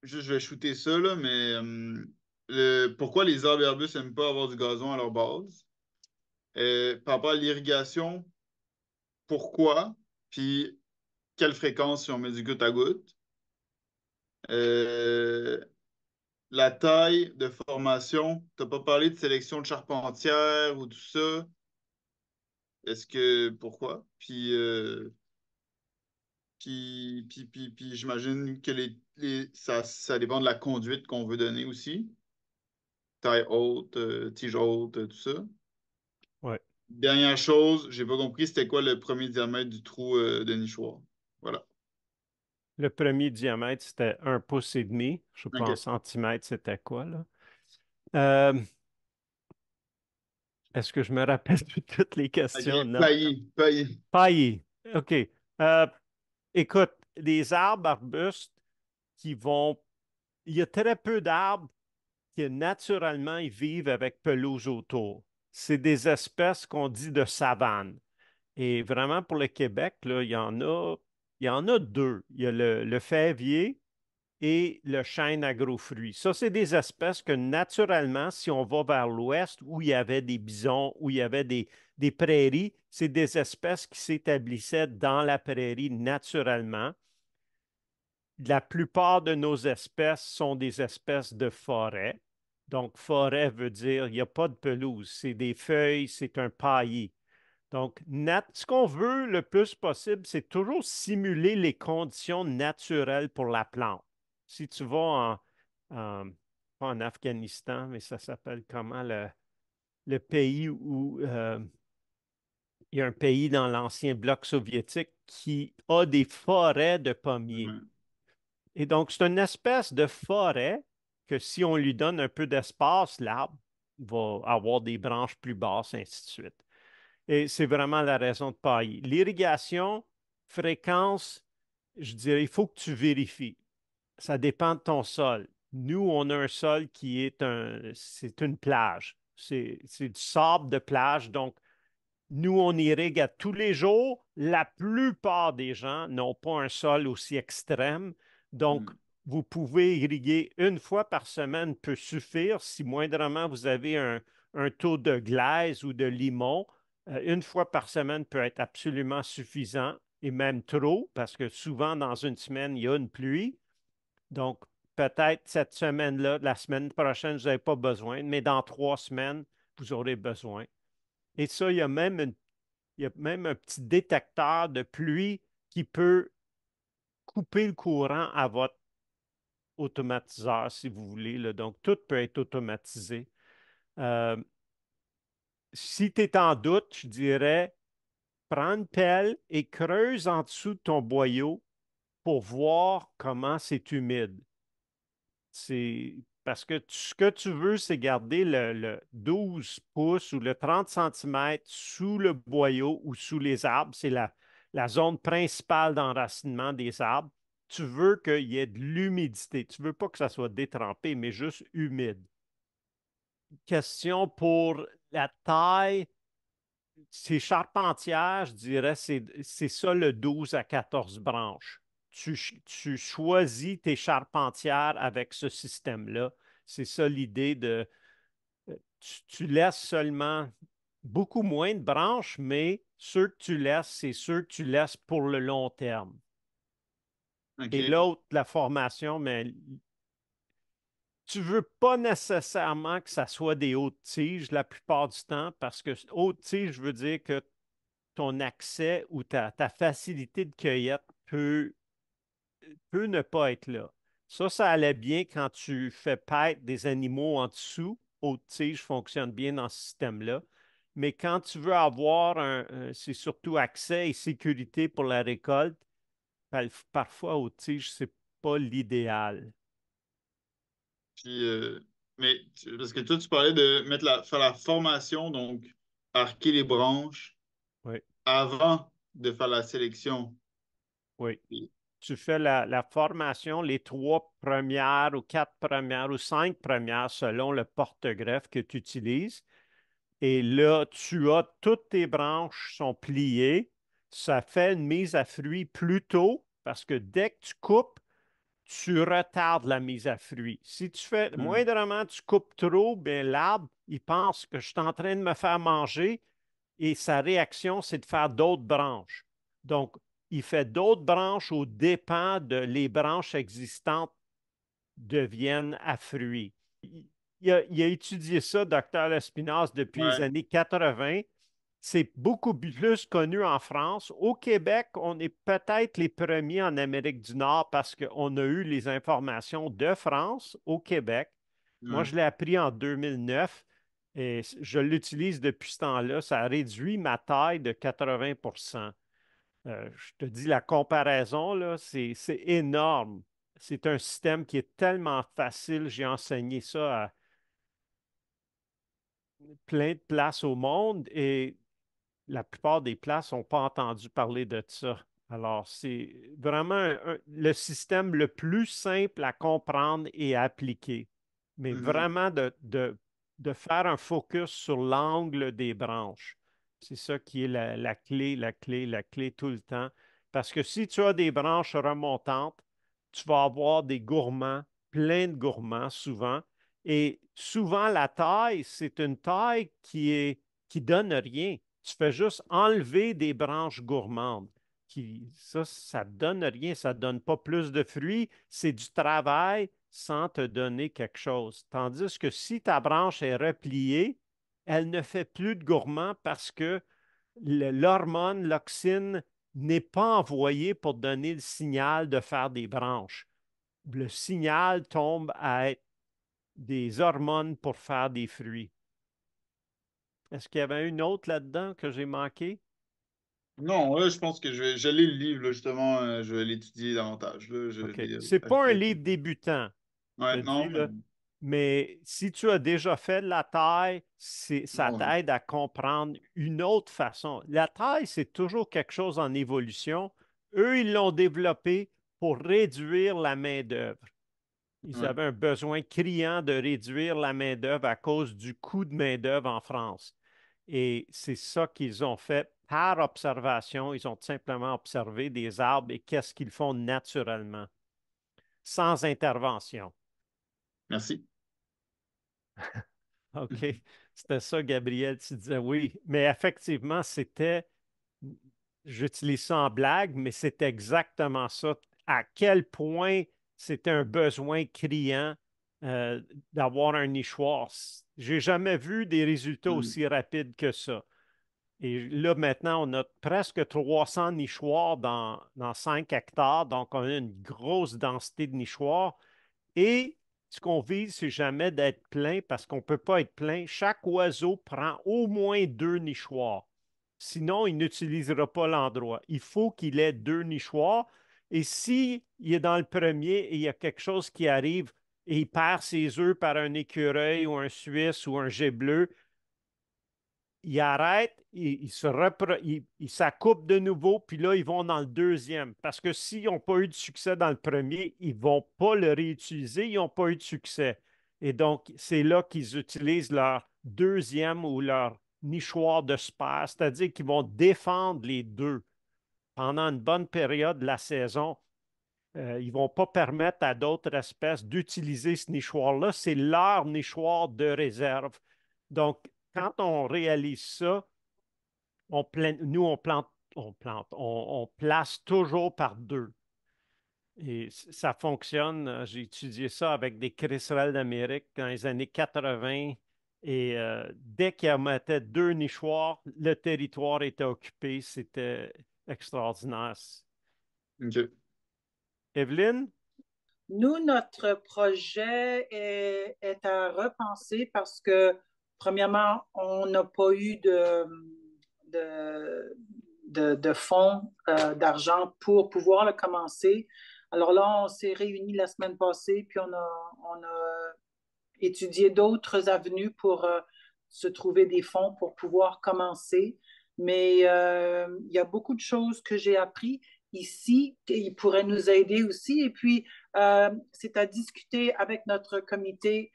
Juste, je vais shooter ça, là, mais pourquoi les arbres et arbustes n'aiment pas avoir du gazon à leur base? Par rapport à l'irrigation, pourquoi? Puis, quelle fréquence si on met du goutte à goutte? Euh, la taille de formation, tu n'as pas parlé de sélection de charpentière ou tout ça. Est-ce que pourquoi? Puis j'imagine que ça dépend de la conduite qu'on veut donner aussi. Taille haute, tige haute, tout ça.
Ouais.
Dernière chose, j'ai pas compris c'était quoi le premier diamètre du trou de nichoir. Voilà.
Le premier diamètre, c'était 1,5 pouces. Je ne sais pas en
OK.
centimètres, c'était quoi, là? Euh, est-ce que je me rappelle de toutes les questions?
OK.
Non.
Paillé. Paillé.
Paillé. OK. Euh, écoute, les arbres, arbustes qui vont. Il y a très peu d'arbres qui, naturellement, ils vivent avec pelouse autour. C'est des espèces qu'on dit de savane. Et vraiment, pour le Québec, là, il y en a deux. Il y a le fèvier et le chêne agrofruit. Ça, c'est des espèces que naturellement, si on va vers l'ouest, où il y avait des bisons, où il y avait des prairies, c'est des espèces qui s'établissaient dans la prairie naturellement. La plupart de nos espèces sont des espèces de forêt. Donc, forêt veut dire il n'y a pas de pelouse, c'est des feuilles, c'est un paillis. Donc, ce qu'on veut le plus possible, c'est toujours simuler les conditions naturelles pour la plante. Si tu vas pas en Afghanistan, mais ça s'appelle comment le pays où il y a un pays dans l'ancien bloc soviétique qui a des forêts de pommiers.
Ouais.
Et donc, c'est une espèce de forêt que si on lui donne un peu d'espace, l'arbre va avoir des branches plus basses, ainsi de suite. Et c'est vraiment la raison de pailler. L'irrigation, fréquence, je dirais, il faut que tu vérifies. Ça dépend de ton sol. Nous, on a un sol qui c'est une plage. C'est du sable de plage. Donc, nous, on irrigue à tous les jours. La plupart des gens n'ont pas un sol aussi extrême. Donc,
Hmm.
vous pouvez irriguer une fois par semaine peut suffire si moindrement vous avez un taux de glaise ou de limon. Une fois par semaine peut être absolument suffisant et même trop parce que souvent dans une semaine, il y a une pluie. Donc, peut-être cette semaine-là, la semaine prochaine, vous n'avez pas besoin, mais dans 3 semaines, vous aurez besoin. Et ça, il y a même un petit détecteur de pluie qui peut couper le courant à votre automatiseur, si vous voulez, là. Donc, tout peut être automatisé. Euh, si tu es en doute, je dirais, prends une pelle et creuse en dessous de ton boyau pour voir comment c'est humide. C'est parce que ce que tu veux, c'est garder le 12 pouces ou le 30 centimètres sous le boyau ou sous les arbres. C'est la zone principale d'enracinement des arbres. Tu veux qu'il y ait de l'humidité. Tu ne veux pas que ça soit détrempé, mais juste humide. Question pour la taille. Ces charpentières, je dirais, c'est ça le 12 à 14 branches. Tu choisis tes charpentières avec ce système-là. C'est ça l'idée de. Tu laisses seulement beaucoup moins de branches, mais ceux que tu laisses, c'est ceux que tu laisses pour le long terme. Et
OK.
l'autre, la formation, mais tu ne veux pas nécessairement que ça soit des hautes tiges la plupart du temps, parce que haute tige veut dire que ton accès ou ta facilité de cueillette peut ne pas être là. Ça allait bien quand tu fais paître des animaux en dessous. Haute tige fonctionne bien dans ce système-là. Mais quand tu veux avoir c'est surtout accès et sécurité pour la récolte, parfois haute tige, c'est pas l'idéal.
Puis, parce que toi, tu parlais de faire la formation, donc arquer les branches
Oui,
avant de faire la sélection.
oui.
Puis,
Tu fais la formation, les 3 premières ou 4 premières ou 5 premières selon le porte-greffe que tu utilises. Et là, tu as toutes tes branches sont pliées. Ça fait une mise à fruit plus tôt parce que dès que tu coupes, tu retardes la mise à fruit. Si tu fais
hmm.
moindrement, tu coupes trop, bien l'arbre, il pense que je suis en train de me faire manger et sa réaction, c'est de faire d'autres branches. Donc, il fait d'autres branches aux dépens de les branches existantes deviennent à fruits. Il a étudié ça, docteur Lespinasse, depuis les
Ouais.
années 80. C'est beaucoup plus connu en France. Au Québec, on est peut-être les premiers en Amérique du Nord parce qu'on a eu les informations de France au Québec. Moi,
Ouais.
je l'ai appris en 2009 et je l'utilise depuis ce temps-là. Ça a réduit ma taille de 80%. Je te dis, la comparaison, là, c'est énorme. C'est un système qui est tellement facile. J'ai enseigné ça à plein de places au monde et la plupart des places n'ont pas entendu parler de ça. Alors, c'est vraiment le système le plus simple à comprendre et à appliquer. Mais
Mhm.
vraiment de faire un focus sur l'angle des branches. C'est ça qui est la clé, la clé, la clé tout le temps. Parce que si tu as des branches remontantes, tu vas avoir des gourmands, plein de gourmands souvent. Et souvent, la taille, c'est une taille qui donne rien. Tu fais juste enlever des branches gourmandes. Ça ne donne rien, ça ne donne pas plus de fruits, c'est du travail sans te donner quelque chose. Tandis que si ta branche est repliée, elle ne fait plus de gourmand parce que l'hormone, l'auxine, n'est pas envoyée pour donner le signal de faire des branches. Le signal tombe à être des hormones pour faire des fruits. Est-ce qu'il y avait une autre là-dedans que j'ai manqué?
Non, là, je pense que je lis le livre, là, justement, je vais l'étudier davantage. Là, je
OK.
vais
C'est pas un
ajouter.
livre débutant, je
Ouais,
te dis,
non,
là. Mais si tu as déjà fait de la taille, ça
non,
t'aide à comprendre une autre façon. La taille, c'est toujours quelque chose en évolution. Eux, ils l'ont développé pour réduire la main-d'œuvre. Ils
ouais,
avaient un besoin criant de réduire la main-d'œuvre à cause du coût de main-d'œuvre en France. Et c'est ça qu'ils ont fait par observation. Ils ont tout simplement observé des arbres et qu'est-ce qu'ils font naturellement, sans intervention.
merci.
OK. C'était ça, Gabriel. Tu disais oui. Mais effectivement, j'utilise ça en blague, mais c'est exactement ça. À quel point c'était un besoin criant d'avoir un nichoir. J'ai jamais vu des résultats
Mm.
aussi rapides que ça. Et là, maintenant, on a presque 300 nichoirs dans 5 hectares, donc on a une grosse densité de nichoirs. Et ce qu'on vise, c'est jamais d'être plein parce qu'on ne peut pas être plein. Chaque oiseau prend au moins 2 nichoirs. Sinon, il n'utilisera pas l'endroit. Il faut qu'il ait 2 nichoirs. Et s'il est dans le premier et il y a quelque chose qui arrive et il perd ses œufs par un écureuil ou un Suisse ou un jet bleu, ils arrêtent, ils s'accouplent de nouveau, puis là, ils vont dans le deuxième. Parce que s'ils n'ont pas eu de succès dans le premier, ils ne vont pas le réutiliser, ils n'ont pas eu de succès. Et donc, c'est là qu'ils utilisent leur deuxième ou leur nichoir de sperme, c'est-à-dire qu'ils vont défendre les deux pendant une bonne période de la saison. Ils ne vont pas permettre à d'autres espèces d'utiliser ce nichoir-là. C'est leur nichoir de réserve. Donc, quand on réalise ça, nous, on place toujours par deux. Et ça fonctionne. J'ai étudié ça avec des crisserelles d'Amérique dans les années 80. Et dès qu'il y mettait 2 nichoirs, le territoire était occupé. C'était extraordinaire.
OK.
Evelyne?
Nous, notre projet est à repenser parce que, premièrement, on n'a pas eu de, de fonds, d'argent pour pouvoir le commencer. Alors là, on s'est réunis la semaine passée, puis on a étudié d'autres avenues pour se trouver des fonds pour pouvoir commencer. Mais il y a beaucoup de choses que j'ai appris ici qui pourraient nous aider aussi. Et puis, c'est à discuter avec notre comité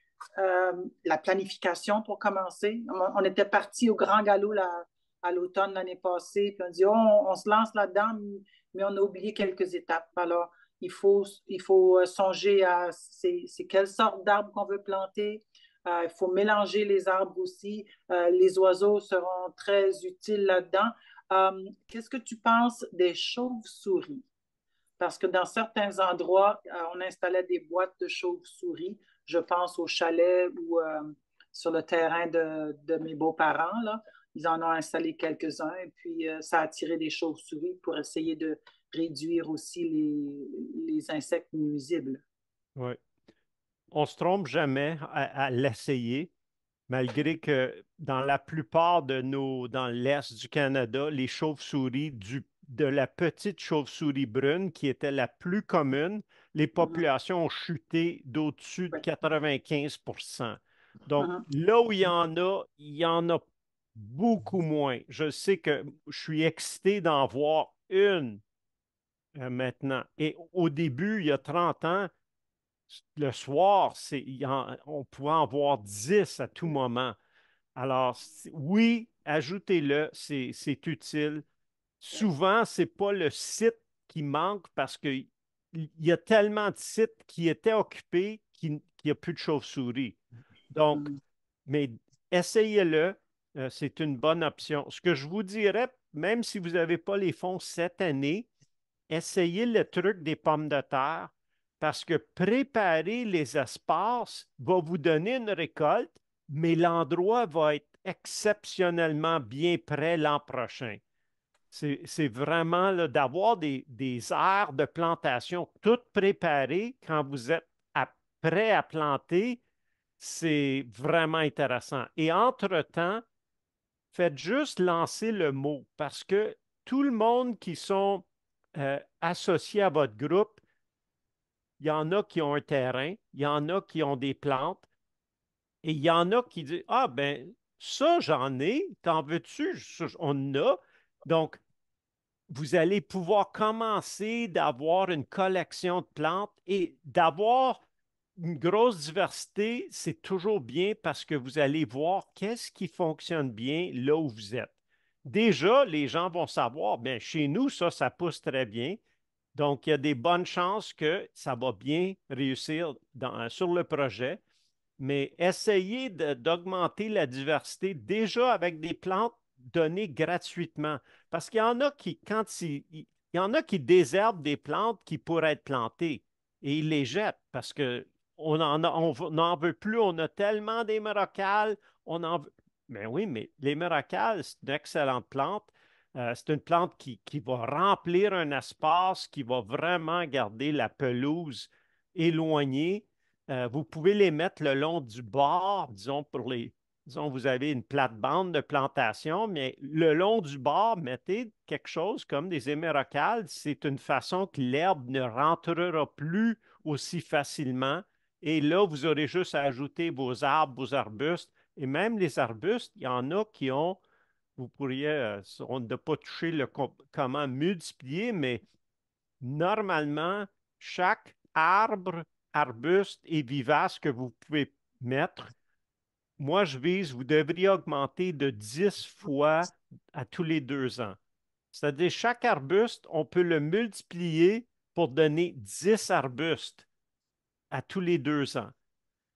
la planification pour commencer. On était parti au grand galop à l'automne l'année passée, puis on dit, oh, on se lance là-dedans, mais on a oublié quelques étapes. Alors, il faut songer à c'est quelle sorte d'arbres qu'on veut planter. Il faut mélanger les arbres aussi. Les oiseaux seront très utiles là-dedans. Qu'est-ce que tu penses des chauves-souris? parce que dans certains endroits, on installait des boîtes de chauves-souris. Je pense au chalet ou sur le terrain de mes beaux-parents, là. Ils en ont installé quelques-uns et puis ça a attiré des chauves-souris pour essayer de réduire aussi les insectes nuisibles.
Oui. On se trompe jamais à l'essayer, malgré que dans la plupart dans l'Est du Canada, les chauves-souris, de la petite chauve-souris brune, qui était la plus commune, les
Mhm.
populations ont chuté d'au-dessus de
Oui.
95%. Donc,
Mhm.
là où il y en a beaucoup moins. Je sais que je suis excité d'en voir une maintenant. Et au début, il y a 30 ans, le soir, on pouvait en voir 10 à tout moment. Alors, oui, ajoutez-le, c'est utile. Souvent, ce n'est pas le site qui manque parce qu'il y a tellement de sites qui étaient occupés qu'il n'y a plus de chauves-souris. Donc,
Mhm.
mais essayez-le, c'est une bonne option. Ce que je vous dirais, même si vous n'avez pas les fonds cette année, essayez le truc des pommes de terre parce que préparer les espaces va vous donner une récolte, mais l'endroit va être exceptionnellement bien prêt l'an prochain. C'est vraiment d'avoir des aires de plantation toutes préparées quand vous êtes prêt à planter, c'est vraiment intéressant. Et entre-temps, faites juste lancer le mot parce que tout le monde qui sont associés à votre groupe, il y en a qui ont un terrain, il y en a qui ont des plantes et il y en a qui disent, ah ben ça j'en ai, t'en veux-tu? On en a. Donc, vous allez pouvoir commencer d'avoir une collection de plantes et d'avoir une grosse diversité, c'est toujours bien parce que vous allez voir qu'est-ce qui fonctionne bien là où vous êtes. Déjà, les gens vont savoir, bien, chez nous, ça pousse très bien. Donc, il y a des bonnes chances que ça va bien réussir sur le projet, mais essayez d'augmenter la diversité déjà avec des plantes données gratuitement. Parce qu'il y en a qui, il y en a qui désherbent des plantes qui pourraient être plantées et ils les jettent parce que on n'en veut plus. On a tellement d'émerocales, on en veut. Mais oui, mais l'émerocale, c'est une excellente plante. C'est une plante qui va remplir un espace, qui va vraiment garder la pelouse éloignée. Vous pouvez les mettre le long du bord, disons, vous avez une plate-bande de plantation, mais le long du bord, mettez quelque chose comme des émerocaldes. C'est une façon que l'herbe ne rentrera plus aussi facilement. Et là, vous aurez juste à ajouter vos arbres, vos arbustes. Et même les arbustes, il y en a qui ont, vous pourriez, on ne doit pas toucher comment multiplier, mais normalement, chaque arbre, arbuste et vivace que vous pouvez mettre, moi, je vise, vous devriez augmenter de 10 fois à tous les 2 ans. C'est-à-dire, chaque arbuste, on peut le multiplier pour donner 10 arbustes à tous les 2 ans.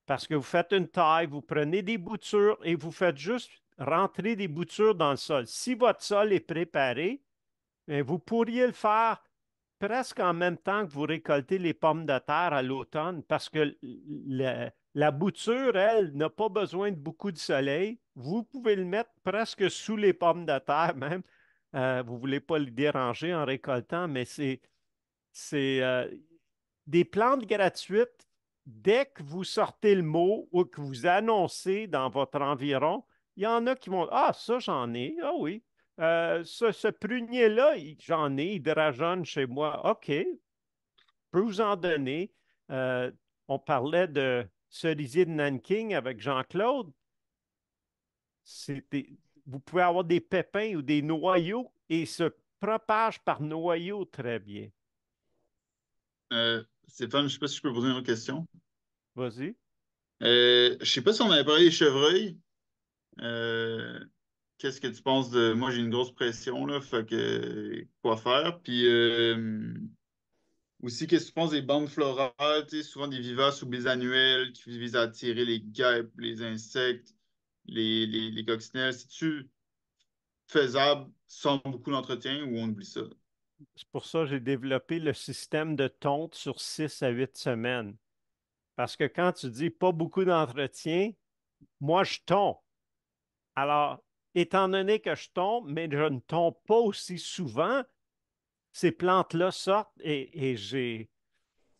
Parce que vous faites une taille, vous prenez des boutures et vous faites juste rentrer des boutures dans le sol. Si votre sol est préparé, bien, vous pourriez le faire presque en même temps que vous récoltez les pommes de terre à l'automne, parce que la bouture, elle, n'a pas besoin de beaucoup de soleil. Vous pouvez le mettre presque sous les pommes de terre même. Vous ne voulez pas le déranger en récoltant, mais c'est des plantes gratuites. Dès que vous sortez le mot ou que vous annoncez dans votre environ, il y en a qui vont, ah, ça, j'en ai. Ah oui. Ce prunier-là, j'en ai, il drageonne chez moi. OK, je peux vous en donner. Euh, on parlait de cerisier de Nanking avec Jean-Claude. Vous pouvez avoir des pépins ou des noyaux et se propage par noyaux très bien.
Stéphane, je ne sais pas si je peux poser une autre question.
Vas-y.
Je ne sais pas si on avait parlé des chevreuils. Euh, Qu'est-ce que tu penses de. Moi, j'ai une grosse pression, là, fait que quoi faire? Puis aussi, qu'est-ce que tu penses des bandes florales, tu sais, souvent des vivaces ou des annuelles qui visent à attirer les guêpes, les insectes, les coccinelles. C'est-tu faisable sans beaucoup d'entretien ou on oublie ça?
C'est pour ça que j'ai développé le système de tonte sur 6 à 8 semaines. Parce que quand tu dis pas beaucoup d'entretien, moi, je tombe. Alors, étant donné que je tombe, mais je ne tombe pas aussi souvent, ces plantes-là sortent et j'ai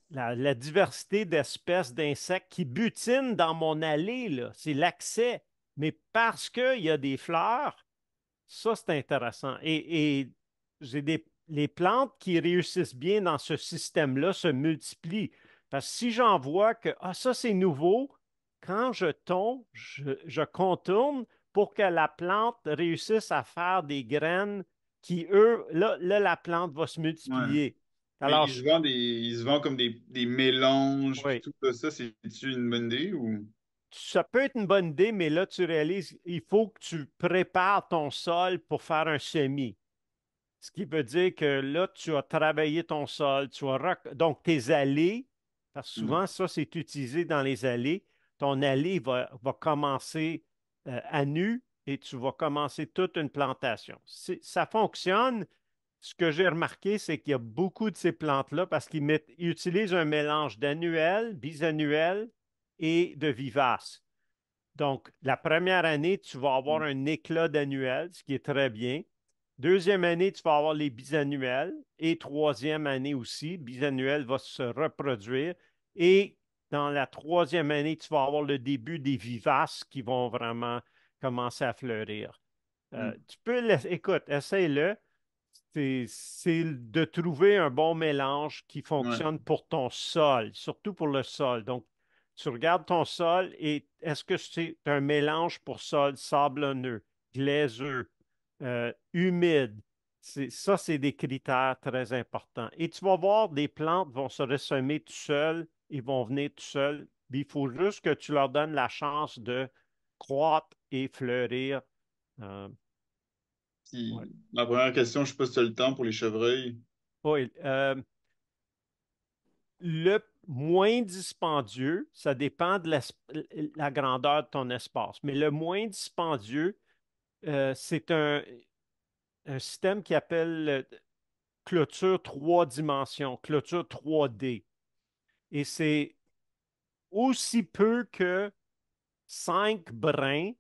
la diversité d'espèces d'insectes qui butinent dans mon allée, là. C'est l'accès. Mais parce qu'il y a des fleurs, ça, c'est intéressant. Et j'ai les plantes qui réussissent bien dans ce système-là se multiplient. Parce que si j'en vois que, ah, ça, c'est nouveau, quand je tombe, je contourne pour que la plante réussisse à faire des graines qui, eux, là la plante va se
Ouais.
multiplier.
Mais
Alors,
ils se vendent comme des mélanges puis
oui,
tout ça. C'est-tu une bonne idée ou?
ça peut être une bonne idée, mais là, tu réalises, il faut que tu prépares ton sol pour faire un semis. Ce qui veut dire que là, tu as travaillé ton sol, donc tes allées, parce que
Ouais.
souvent, ça, c'est utilisé dans les allées. Ton allée va commencer à nu et tu vas commencer toute une plantation. Ça fonctionne. Ce que j'ai remarqué, c'est qu'il y a beaucoup de ces plantes-là parce ils utilisent un mélange d'annuels, bisannuels et de vivaces. Donc, la première année, tu vas avoir un éclat d'annuel, ce qui est très bien. Deuxième année, tu vas avoir les bisannuels. Et troisième année aussi, bisannuel va se reproduire. Et dans la troisième année, tu vas avoir le début des vivaces qui vont vraiment commencer à fleurir.
Mm.
Écoute, essaye-le. C'est de trouver un bon mélange qui
Ouais.
fonctionne pour ton sol, surtout pour le sol. Donc, tu regardes ton sol et est-ce que c'est un mélange pour sol sablonneux, glaiseux, humide? Ça, c'est des critères très importants. Et tu vas voir, des plantes vont se ressemer tout seules, ils vont venir tout seuls. Il faut juste que tu leur donnes la chance de croître et fleurir. Euh, ouais.
Puis, ma première question, je sais pas si tu as le temps pour les chevreuils.
Oui, le moins dispendieux, ça dépend de la grandeur de ton espace, mais le moins dispendieux, c'est un système qui appelle clôture 3 dimensions, clôture 3D. Et c'est aussi peu que 5 brins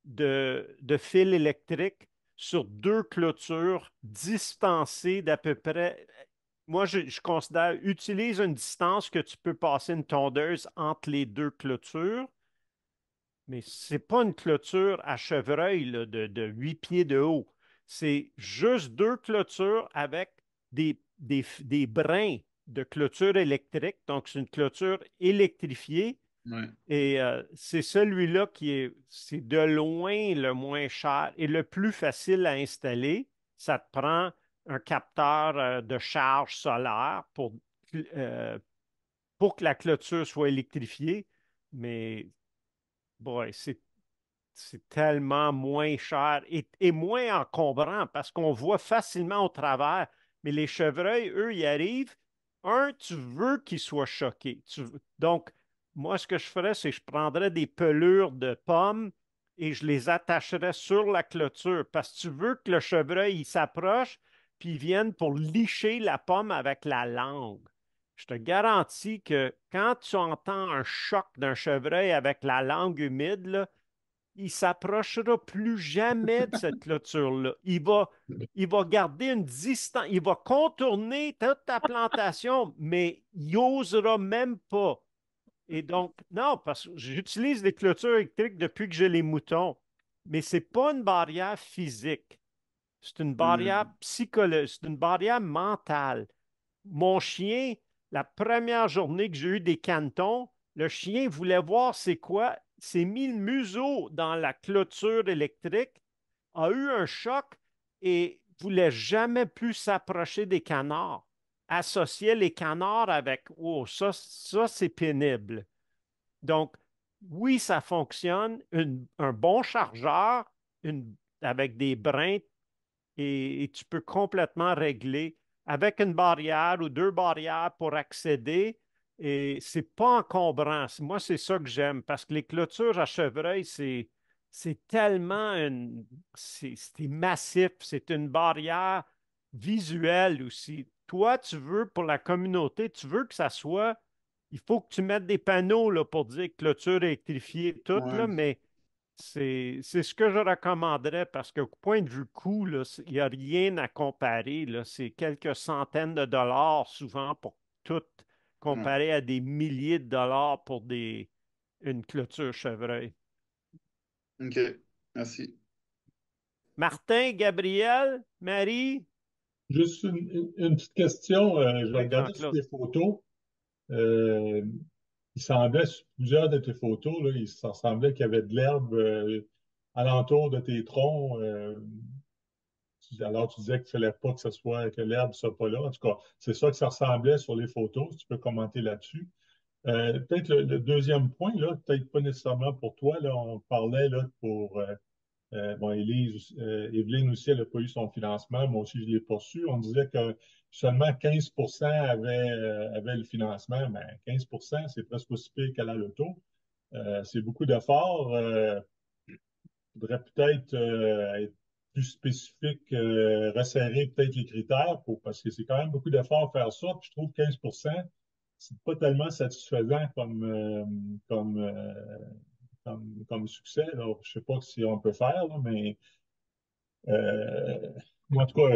de fil électrique sur 2 clôtures distancées d'à peu près. Moi, je considère, utilise une distance que tu peux passer une tondeuse entre les 2 clôtures, mais ce n'est pas une clôture à chevreuil là, de 8 pieds de haut. C'est juste 2 clôtures avec des brins de clôture électrique. Donc, c'est une clôture électrifiée
Ouais.
et c'est celui-là c'est de loin le moins cher et le plus facile à installer. Ça te prend un capteur de charge solaire euh, pour que la clôture soit électrifiée. Mais boy, c'est tellement moins cher et moins encombrant parce qu'on voit facilement au travers. Mais les chevreuils, eux, ils arrivent. Tu veux qu'ils soient choqués. Donc, moi, ce que je ferais, c'est que je prendrais des pelures de pommes et je les attacherais sur la clôture parce que tu veux que le chevreuil, il s'approche puis il vienne pour licher la pomme avec la langue. Je te garantis que quand tu entends un choc d'un chevreuil avec la langue humide, là, il s'approchera plus jamais de cette clôture-là. Il va garder une distance, il va contourner toute ta plantation, mais il n'osera même pas. Et donc, non, parce que j'utilise les clôtures électriques depuis que j'ai les moutons, mais ce n'est pas une barrière physique, c'est une barrière
Hmm.
psychologique, c'est une barrière mentale. Mon chien, la première journée que j'ai eu des cantons, le chien voulait voir c'est quoi, s'est mis le museau dans la clôture électrique, a eu un choc et voulait jamais plus s'approcher des canards. Associait les canards avec oh, ça c'est pénible. Donc, oui, ça fonctionne. Un bon chargeur avec des brins et tu peux complètement régler avec une barrière ou 2 barrières pour accéder. Et c'est pas encombrant. Moi, c'est ça que j'aime parce que les clôtures à chevreuil, c'est tellement c'est massif. C'est une barrière visuel aussi. Toi, tu veux, pour la communauté, tu veux que ça soit, il faut que tu mettes des panneaux là, pour dire clôture électrifiée, tout, là,
Ouais.
mais c'est ce que je recommanderais parce qu'au point de vue coût, là, il n'y a rien à comparer, là. C'est quelques centaines de dollars souvent pour tout,
Ouais.
comparé à des milliers de dollars pour une clôture chevreuil.
OK. Merci.
Martin, Gabriel, Marie,
Juste une petite question. Je
oui,
regardais sur
Jean-Claude.
les photos. Euh, il semblait, sur plusieurs de tes photos, là, ça semblait qu'il y avait de l'herbe alentour de tes troncs. Alors, tu disais qu'il ne fallait pas que ce soit, que l'herbe ne soit pas là. En tout cas, c'est ça que ça ressemblait sur les photos. Si tu peux commenter là-dessus. Peut-être le deuxième point, là, peut-être pas nécessairement pour toi, là, on parlait là, pour bon, Evelyne aussi, elle n'a pas eu son financement. Moi aussi, je ne l'ai pas su. On disait que seulement 15 avaient le financement. Mais 15 c'est presque aussi pire qu'à la loto. C'est beaucoup d'efforts. Il faudrait peut-être être plus spécifique, resserrer peut-être les critères parce que c'est quand même beaucoup d'efforts faire ça. Puis je trouve 15 c'est pas tellement satisfaisant comme, comme succès. Là. Je sais pas si on peut faire, là, mais moi, en tout cas,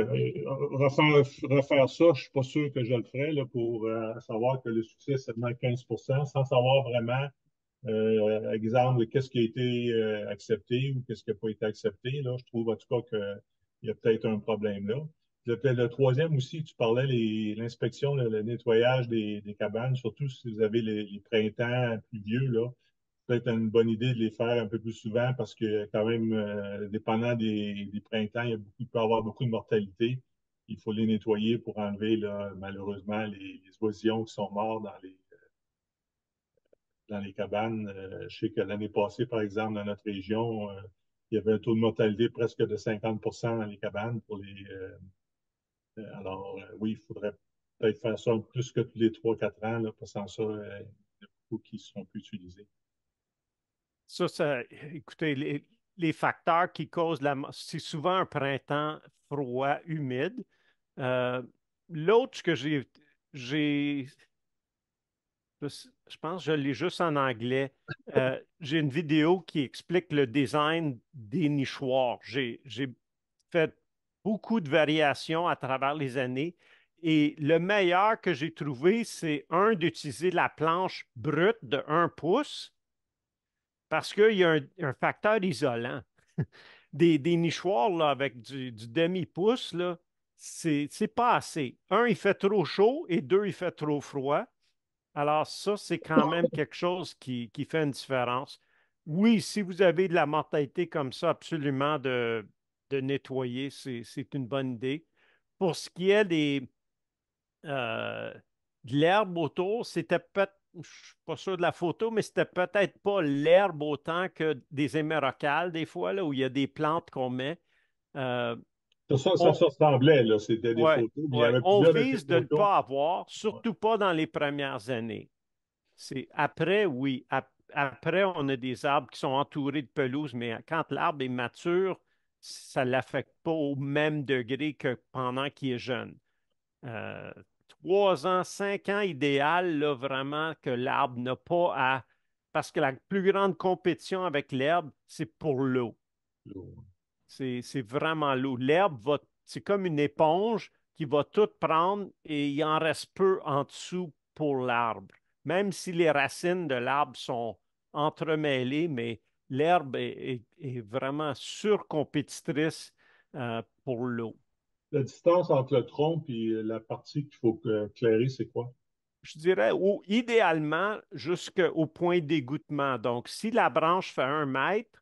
refaire ça, je suis pas sûr que je le ferais là, pour savoir que le succès, c'est seulement 15 sans savoir vraiment, exemple, qu'est-ce qui a été accepté ou qu'est-ce qui n'a pas été accepté. Là, je trouve en tout cas qu'il y a peut-être un problème là. Le troisième aussi, tu parlais l'inspection, le nettoyage des cabanes, surtout si vous avez les printemps pluvieux, là peut-être une bonne idée de les faire un peu plus souvent parce que quand même, dépendant des printemps, il peut y avoir beaucoup de mortalité. Il faut les nettoyer pour enlever, là, malheureusement, les oisillons qui sont morts dans les cabanes. Je sais que l'année passée, par exemple, dans notre région, il y avait un taux de mortalité presque de 50 dans les cabanes pour alors, oui, il faudrait peut-être faire ça plus que tous les 3 4 ans, là, parce que sans ça, il y a beaucoup qui ne seront plus utilisés.
Écoutez, les facteurs qui causent c'est souvent un printemps froid, humide. Euh, L'autre que j'ai, je pense que je l'ai juste en anglais. J'ai une vidéo qui explique le design des nichoirs. J'ai fait beaucoup de variations à travers les années. Et le meilleur que j'ai trouvé, c'est d'utiliser la planche brute de 1 pouce parce qu'il y a un facteur isolant. Des nichoirs là, avec du demi-pouce, là, c'est pas assez. Il fait trop chaud et deux, il fait trop froid. Alors ça, c'est quand même quelque chose qui fait une différence. Oui, si vous avez de la mortalité comme ça, absolument de nettoyer, c'est une bonne idée. Pour ce qui est euh, de l'herbe autour, c'était peut-être, je ne suis pas sûr de la photo, mais c'était peut-être pas l'herbe autant que des hémérocalles, des fois, là, où il y a des plantes qu'on met. Euh,
Ça
on,
se ressemblait, là. C'était des
ouais,
photos, mais il y
ouais,
avait
on
plusieurs de tes
vise de ne
photos.
pas avoir,
Ouais.
surtout pas dans les premières années. C'est après, oui. Après, on a des arbres qui sont entourés de pelouse, mais quand l'arbre est mature, ça ne l'affecte pas au même degré que pendant qu'il est jeune. Euh, 3 ans, 5 ans idéal, là, vraiment que l'arbre n'a pas à. Parce que la plus grande compétition avec l'herbe, c'est pour l'eau. C'est vraiment l'eau. C'est comme une éponge qui va tout prendre et il en reste peu en dessous pour l'arbre. Même si les racines de l'arbre sont entremêlées, mais l'herbe est vraiment surcompétitrice pour l'eau.
La distance entre le tronc et la partie qu'il faut clairer, c'est quoi?
Je dirais, ou idéalement, jusqu'au point d'égouttement. Donc, si la branche fait 1 mètre,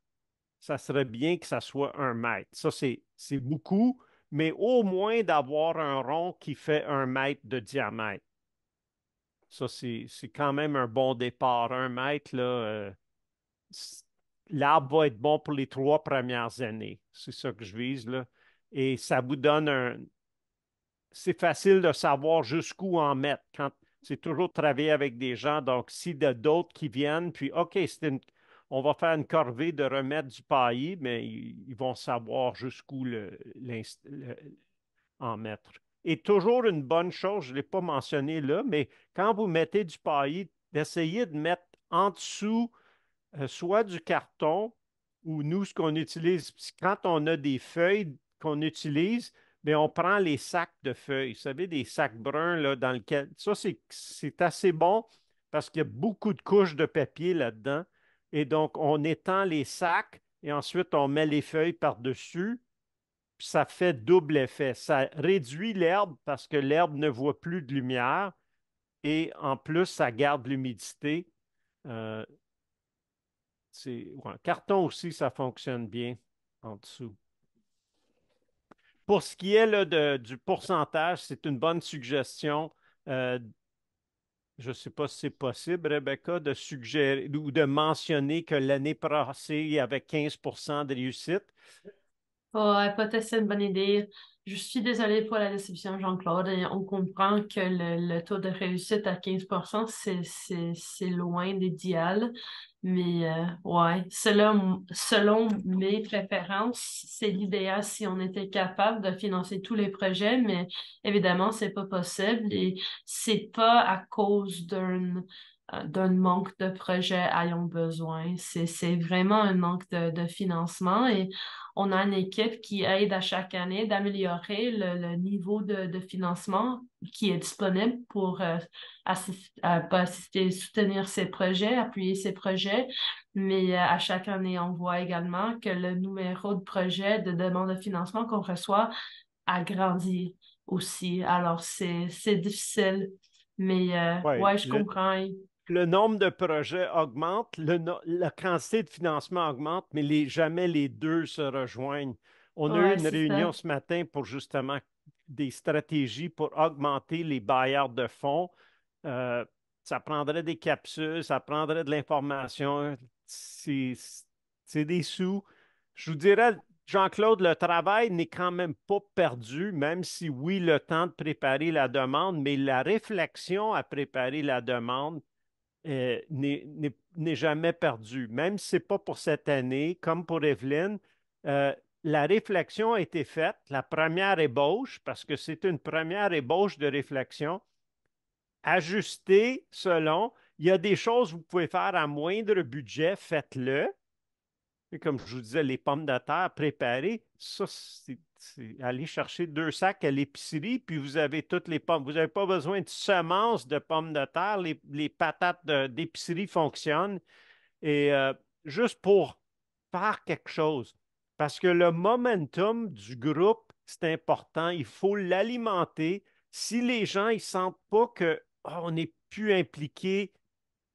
ça serait bien que ça soit 1 mètre. Ça, c'est beaucoup, mais au moins d'avoir un rond qui fait 1 mètre de diamètre. Ça, c'est quand même un bon départ. 1 mètre, là, c- l'arbre va être bon pour les 3 premières années. C'est ça que je vise, là. Et ça vous donne c'est facile de savoir jusqu'où en mettre. C'est toujours travailler avec des gens. Donc, s'il y a d'autres qui viennent, puis OK, on va faire une corvée de remettre du paillis, mais ils vont savoir jusqu'où en mettre. Et toujours une bonne chose, je ne l'ai pas mentionné là, mais quand vous mettez du paillis, d'essayer de mettre en dessous soit du carton ou nous, ce qu'on utilise, quand on a des feuilles qu'on utilise, bien, on prend les sacs de feuilles. Vous savez, des sacs bruns là, dans lesquels. Ça, c'est assez bon parce qu'il y a beaucoup de couches de papier là-dedans. Et donc, on étend les sacs et ensuite, on met les feuilles par-dessus. Puis ça fait double effet. Ça réduit l'herbe parce que l'herbe ne voit plus de lumière et en plus, ça garde l'humidité. Euh, ouais, carton aussi, ça fonctionne bien en dessous. Pour ce qui est là, du pourcentage, c'est une bonne suggestion. Euh, je ne sais pas si c'est possible, Rebecca, de suggérer ou de mentionner que l'année passée, il y avait 15% de réussite.
Ouais, peut-être c'est une bonne idée. Je suis désolée pour la déception, Jean-Claude, et on comprend que le taux de réussite à 15%, c'est loin d'idéal. Mais ouais, selon mes préférences, c'est l'idéal si on était capable de financer tous les projets, mais évidemment, c'est pas possible et c'est pas à cause d'un manque de projets ayant besoin. C'est vraiment un manque de financement et on a une équipe qui aide à chaque année d'améliorer le niveau de financement qui est disponible pour pas assister, soutenir ces projets, appuyer ces projets. Mais à chaque année, on voit également que le numéro de projets de demande de financement qu'on reçoit a grandi aussi. Alors, c'est difficile. Mais
Ouais,
ouais, je comprends.
le nombre de projets augmente, la quantité de financement augmente, mais jamais les deux se rejoignent. On a eu
Ouais,
une
c'est
réunion
ça.
ce matin pour justement des stratégies pour augmenter les bailleurs de fonds. Euh, Ça prendrait des capsules, ça prendrait de l'information. C'est c'est des sous. Je vous dirais, Jean-Claude, le travail n'est quand même pas perdu, même si oui, le temps de préparer la demande, mais la réflexion à préparer la demande n'est jamais perdu. Même si ce n'est pas pour cette année, comme pour Evelyne, euh, la réflexion a été faite, la première ébauche, parce que c'est une première ébauche de réflexion, ajustée selon, il y a des choses que vous pouvez faire à moindre budget, faites-le. Et comme je vous disais, les pommes de terre préparées, ça, c'est aller chercher 2 sacs à l'épicerie, puis vous avez toutes les pommes. Vous n'avez pas besoin de semences de pommes de terre. Les patates d'épicerie fonctionnent. Et juste pour faire quelque chose, parce que le momentum du groupe, c'est important. Il faut l'alimenter. Si les gens ne sentent pas que on n'est plus impliqué,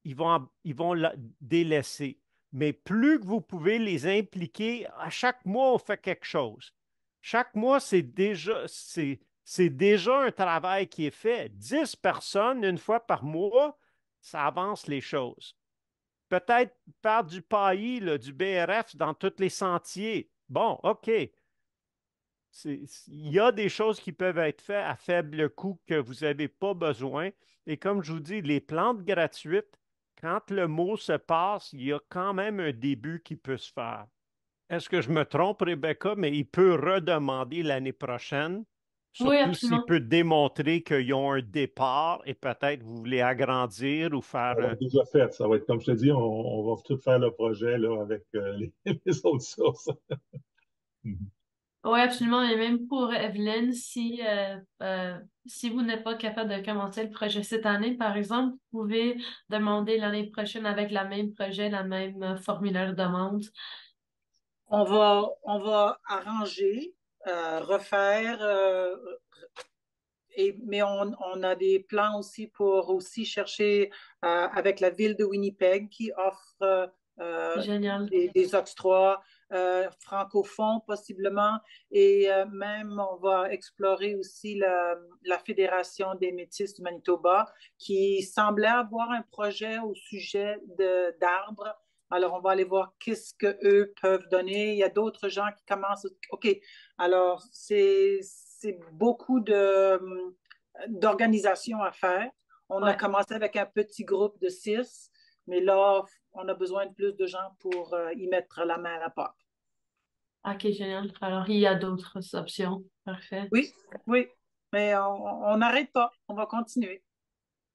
ils vont la délaisser. Mais plus que vous pouvez les impliquer, à chaque mois, on fait quelque chose. Chaque mois, c'est déjà un travail qui est fait. 10 personnes, une fois par mois, ça avance les choses. Peut-être faire du paillis, là, du BRF dans tous les sentiers. Bon, OK. Il y a des choses qui peuvent être faites à faible coût que vous n'avez pas besoin. Et comme je vous dis, les plantes gratuites, quand le mot se passe, il y a quand même un début qui peut se faire. Est-ce que je me trompe, Rebecca? Mais il peut redemander l'année prochaine,
Oui,
surtout s'il
absolument.
peut démontrer qu'ils ont un départ et peut-être vous voulez agrandir ou
Ça
faire
va être déjà fait. Ça va être, comme je te dis, on va tout faire le projet là, avec les autres sources. Mhm.
Oui, absolument. Et même pour Evelyne, si vous n'êtes pas capable de commencer le projet cette année, par exemple, vous pouvez demander l'année prochaine avec le même projet, la même formulaire de demande.
On va arranger, refaire, mais on a des plans aussi pour aussi chercher avec la ville de Winnipeg qui offre
Génial.
des octrois francophones possiblement. Et même, on va explorer aussi la Fédération des Métis du Manitoba qui semblait avoir un projet au sujet d'arbres. Alors, on va aller voir qu'est-ce qu'eux peuvent donner. Il y a d'autres gens qui commencent. OK, alors c'est beaucoup d'organisation à faire. On a
Ouais.
commencé avec un petit groupe de 6, mais là, on a besoin de plus de gens pour y mettre la main à la pâte.
Ok, génial. Alors, il y a d'autres options. Parfait.
Oui, oui, mais on n'arrête pas, on va continuer.